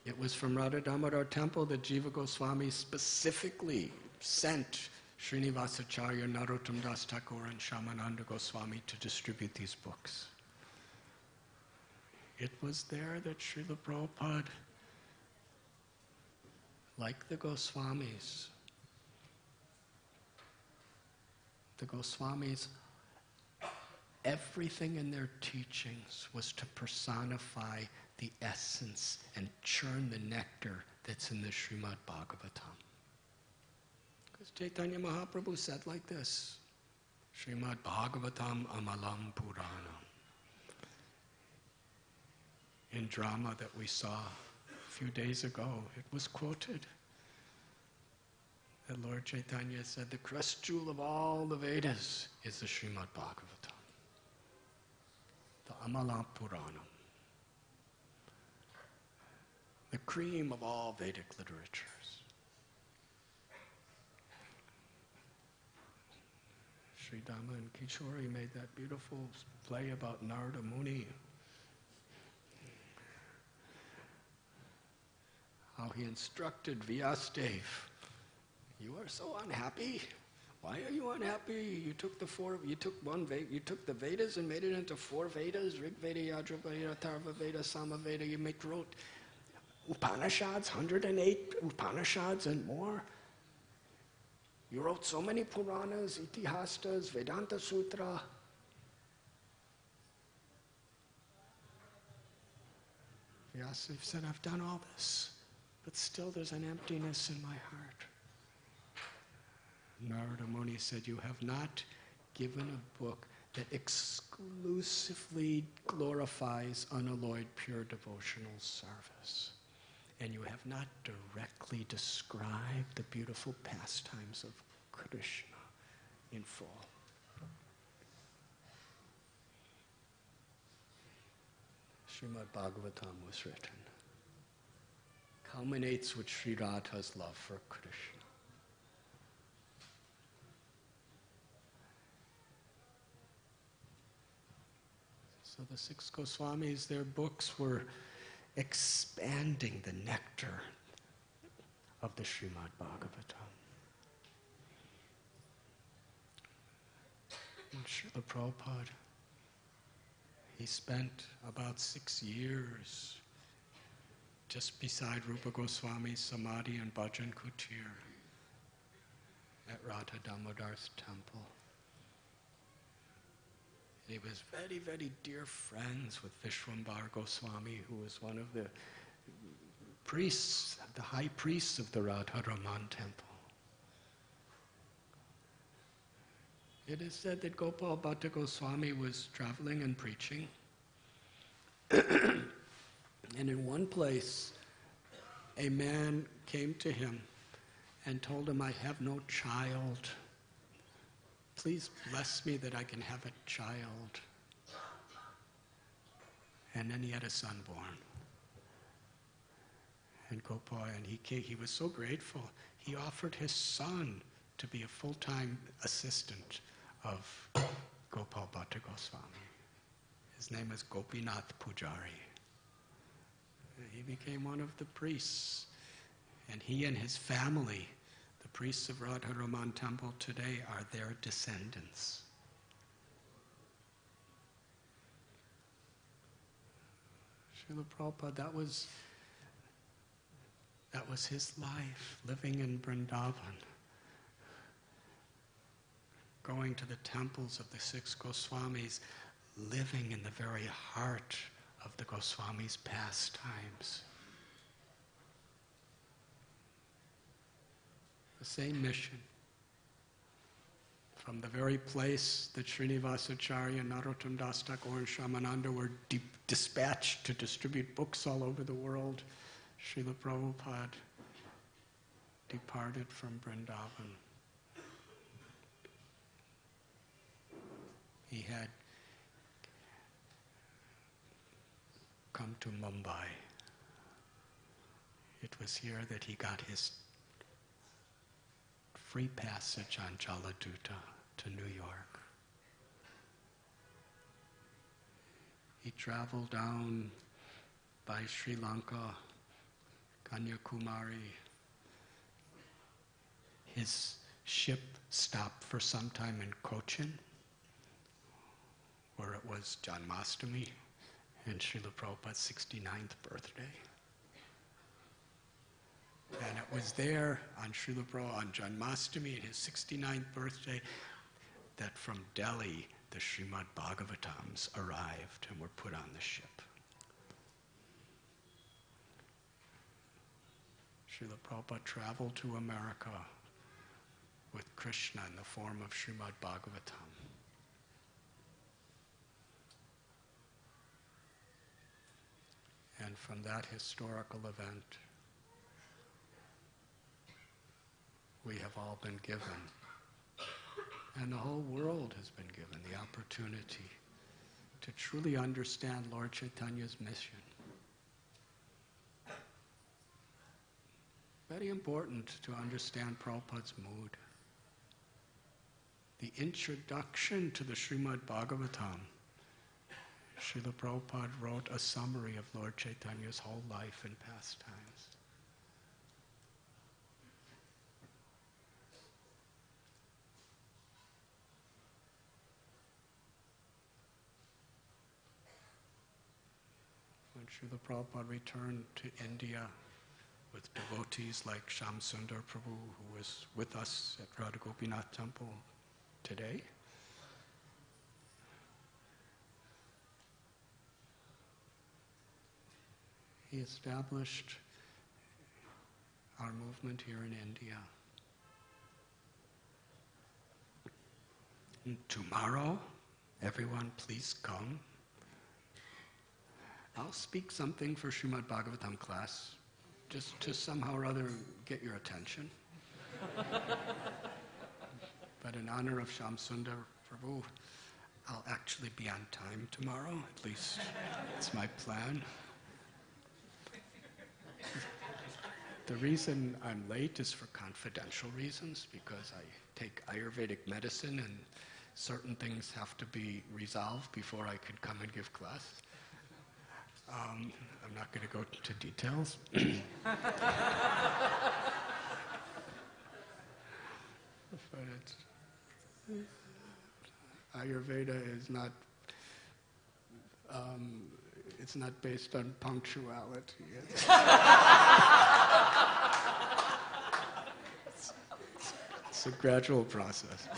It was from Radha Damodar temple that Jiva Goswami specifically sent Srinivasacharya, Narottam Das Thakur and Shamananda Goswami to distribute these books. It was there that Srila Prabhupada, like the Goswamis, everything in their teachings was to personify the essence and churn the nectar that's in the Srimad Bhagavatam. Because Chaitanya Mahaprabhu said like this, Srimad Bhagavatam Amalam Puranam. In drama that we saw a few days ago, it was quoted. That Lord Chaitanya said the crest jewel of all the Vedas is the Srimad Bhagavatam, the Amala Puranam. The cream of all Vedic literatures. Sri Dhamma and Kishori made that beautiful play about Narada Muni. How he instructed Vyasadeva, "You are so unhappy. Why are you unhappy? You took the Vedas and made it into 4 Vedas, Rig Veda, Yajur Veda, Atharva Veda, Sama Veda. You wrote Upanishads, 108 Upanishads and more. You wrote so many Puranas, Itihastas, Vedanta Sutra. Vyasadeva said, I've done all this, but still there's an emptiness in my heart. Narada Muni said, you have not given a book that exclusively glorifies unalloyed pure devotional service. And you have not directly described the beautiful pastimes of Krishna in full. Srimad Bhagavatam was written. Culminates with Sri Radha's love for Krishna. So the 6 Goswamis, their books were expanding the nectar of the Srimad Bhagavatam. And Srila Prabhupada, he spent about 6 years just beside Rupa Goswami's Samadhi and Bhajan Kutir at Radha Damodar's temple. He was very, very dear friends with Vishwambar Goswami, who was one of the priests, the high priests of the Radha-Raman temple. It is said that Gopal Bhatta Goswami was traveling and preaching. And in one place, a man came to him and told him, I have no child. Please bless me that I can have a child. And then he had a son born. And Gopal, and he was so grateful, he offered his son to be a full-time assistant of Gopal Bhatta Goswami. His name is Gopinath Pujari. He became one of the priests. And he and his family, the priests of Radha-Raman temple today, are their descendants. Srila Prabhupada, that was his life, living in Vrindavan, going to the temples of the 6 Goswamis, living in the very heart of the Goswamis' pastimes. The same mission. From the very place that Srinivasacharya, Narottam Das Thakur, and Shamananda were dispatched to distribute books all over the world, Srila Prabhupada departed from Vrindavan. He had come to Mumbai. It was here that he got his free passage on Jaladuta to New York. He traveled down by Sri Lanka, Kanyakumari. His ship stopped for some time in Cochin, where it was Janmashtami and Srila Prabhupada's 69th birthday. And it was there on Srila Prabhupada, on Janmashtami and his 69th birthday, that from Delhi the Srimad Bhagavatams arrived and were put on the ship. Srila Prabhupada traveled to America with Krishna in the form of Srimad Bhagavatam. And from that historical event, we have all been given, and the whole world has been given, the opportunity to truly understand Lord Chaitanya's mission. very important to understand Prabhupada's mood. The introduction to the Srimad Bhagavatam, Srila Prabhupada wrote a summary of Lord Chaitanya's whole life and pastimes. When Srila Prabhupada returned to India with devotees like Shyam Sundar Prabhu, who was with us at Radha Gopinath Temple today, he established our movement here in India. And tomorrow, everyone please come. I'll speak something for Srimad Bhagavatam class, just to somehow or other get your attention. But in honor of Shyam Sundar Prabhu, I'll actually be on time tomorrow, at least it's my plan. The reason I'm late is for confidential reasons, because I take Ayurvedic medicine and certain things have to be resolved before I can come and give class. I'm not going to go into details. But Ayurveda is not, it's not based on punctuality. It's a gradual process.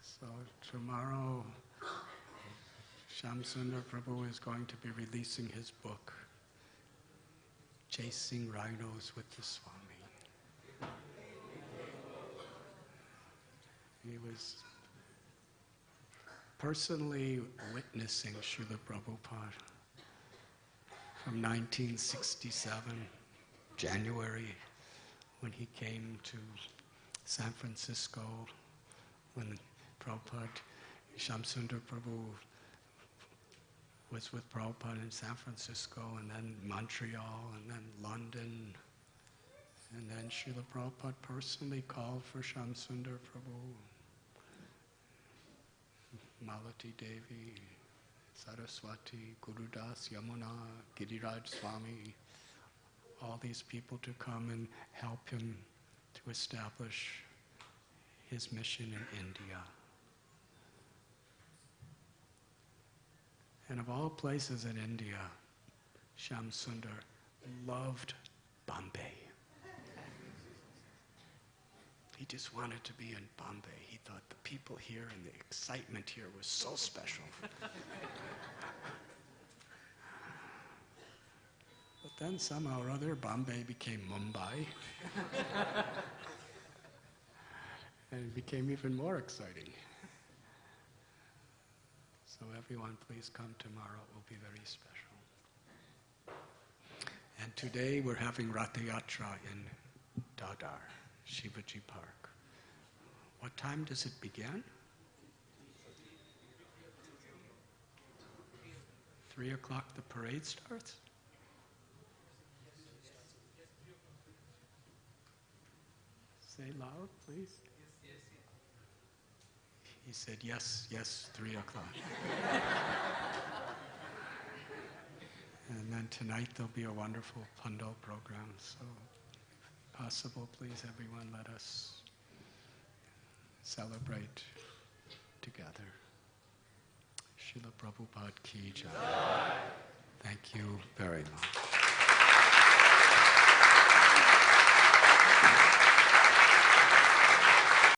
So tomorrow, Shyam Sundar Prabhu is going to be releasing his book, Chasing Rhinos with the Swami. He was personally witnessing Srila Prabhupada from 1967, January, when he came to San Francisco, when Prabhupada, Shyam Sundar Prabhu was with Prabhupada in San Francisco, and then Montreal, and then London. And then Srila Prabhupada personally called for Shyam Sundar Prabhu, Malati Devi, Saraswati, Gurudas, Yamuna, Giriraj Swami, all these people to come and help him to establish his mission in India. And of all places in India, Shyam Sundar loved Bombay. He just wanted to be in Bombay. He thought the people here and the excitement here was so special. But then somehow or other, Bombay became Mumbai. And it became even more exciting. So everyone, please come tomorrow. It will be very special. And today we're having Ratha Yatra in Dadar, Shivaji Park. What time does it begin? 3 o'clock the parade starts? Say loud, please. He said, yes, 3 o'clock. And then tonight there'll be a wonderful Pandal program. So, if possible, please, everyone, let us celebrate together. Srila Prabhupada Ki Jai. Thank you very much.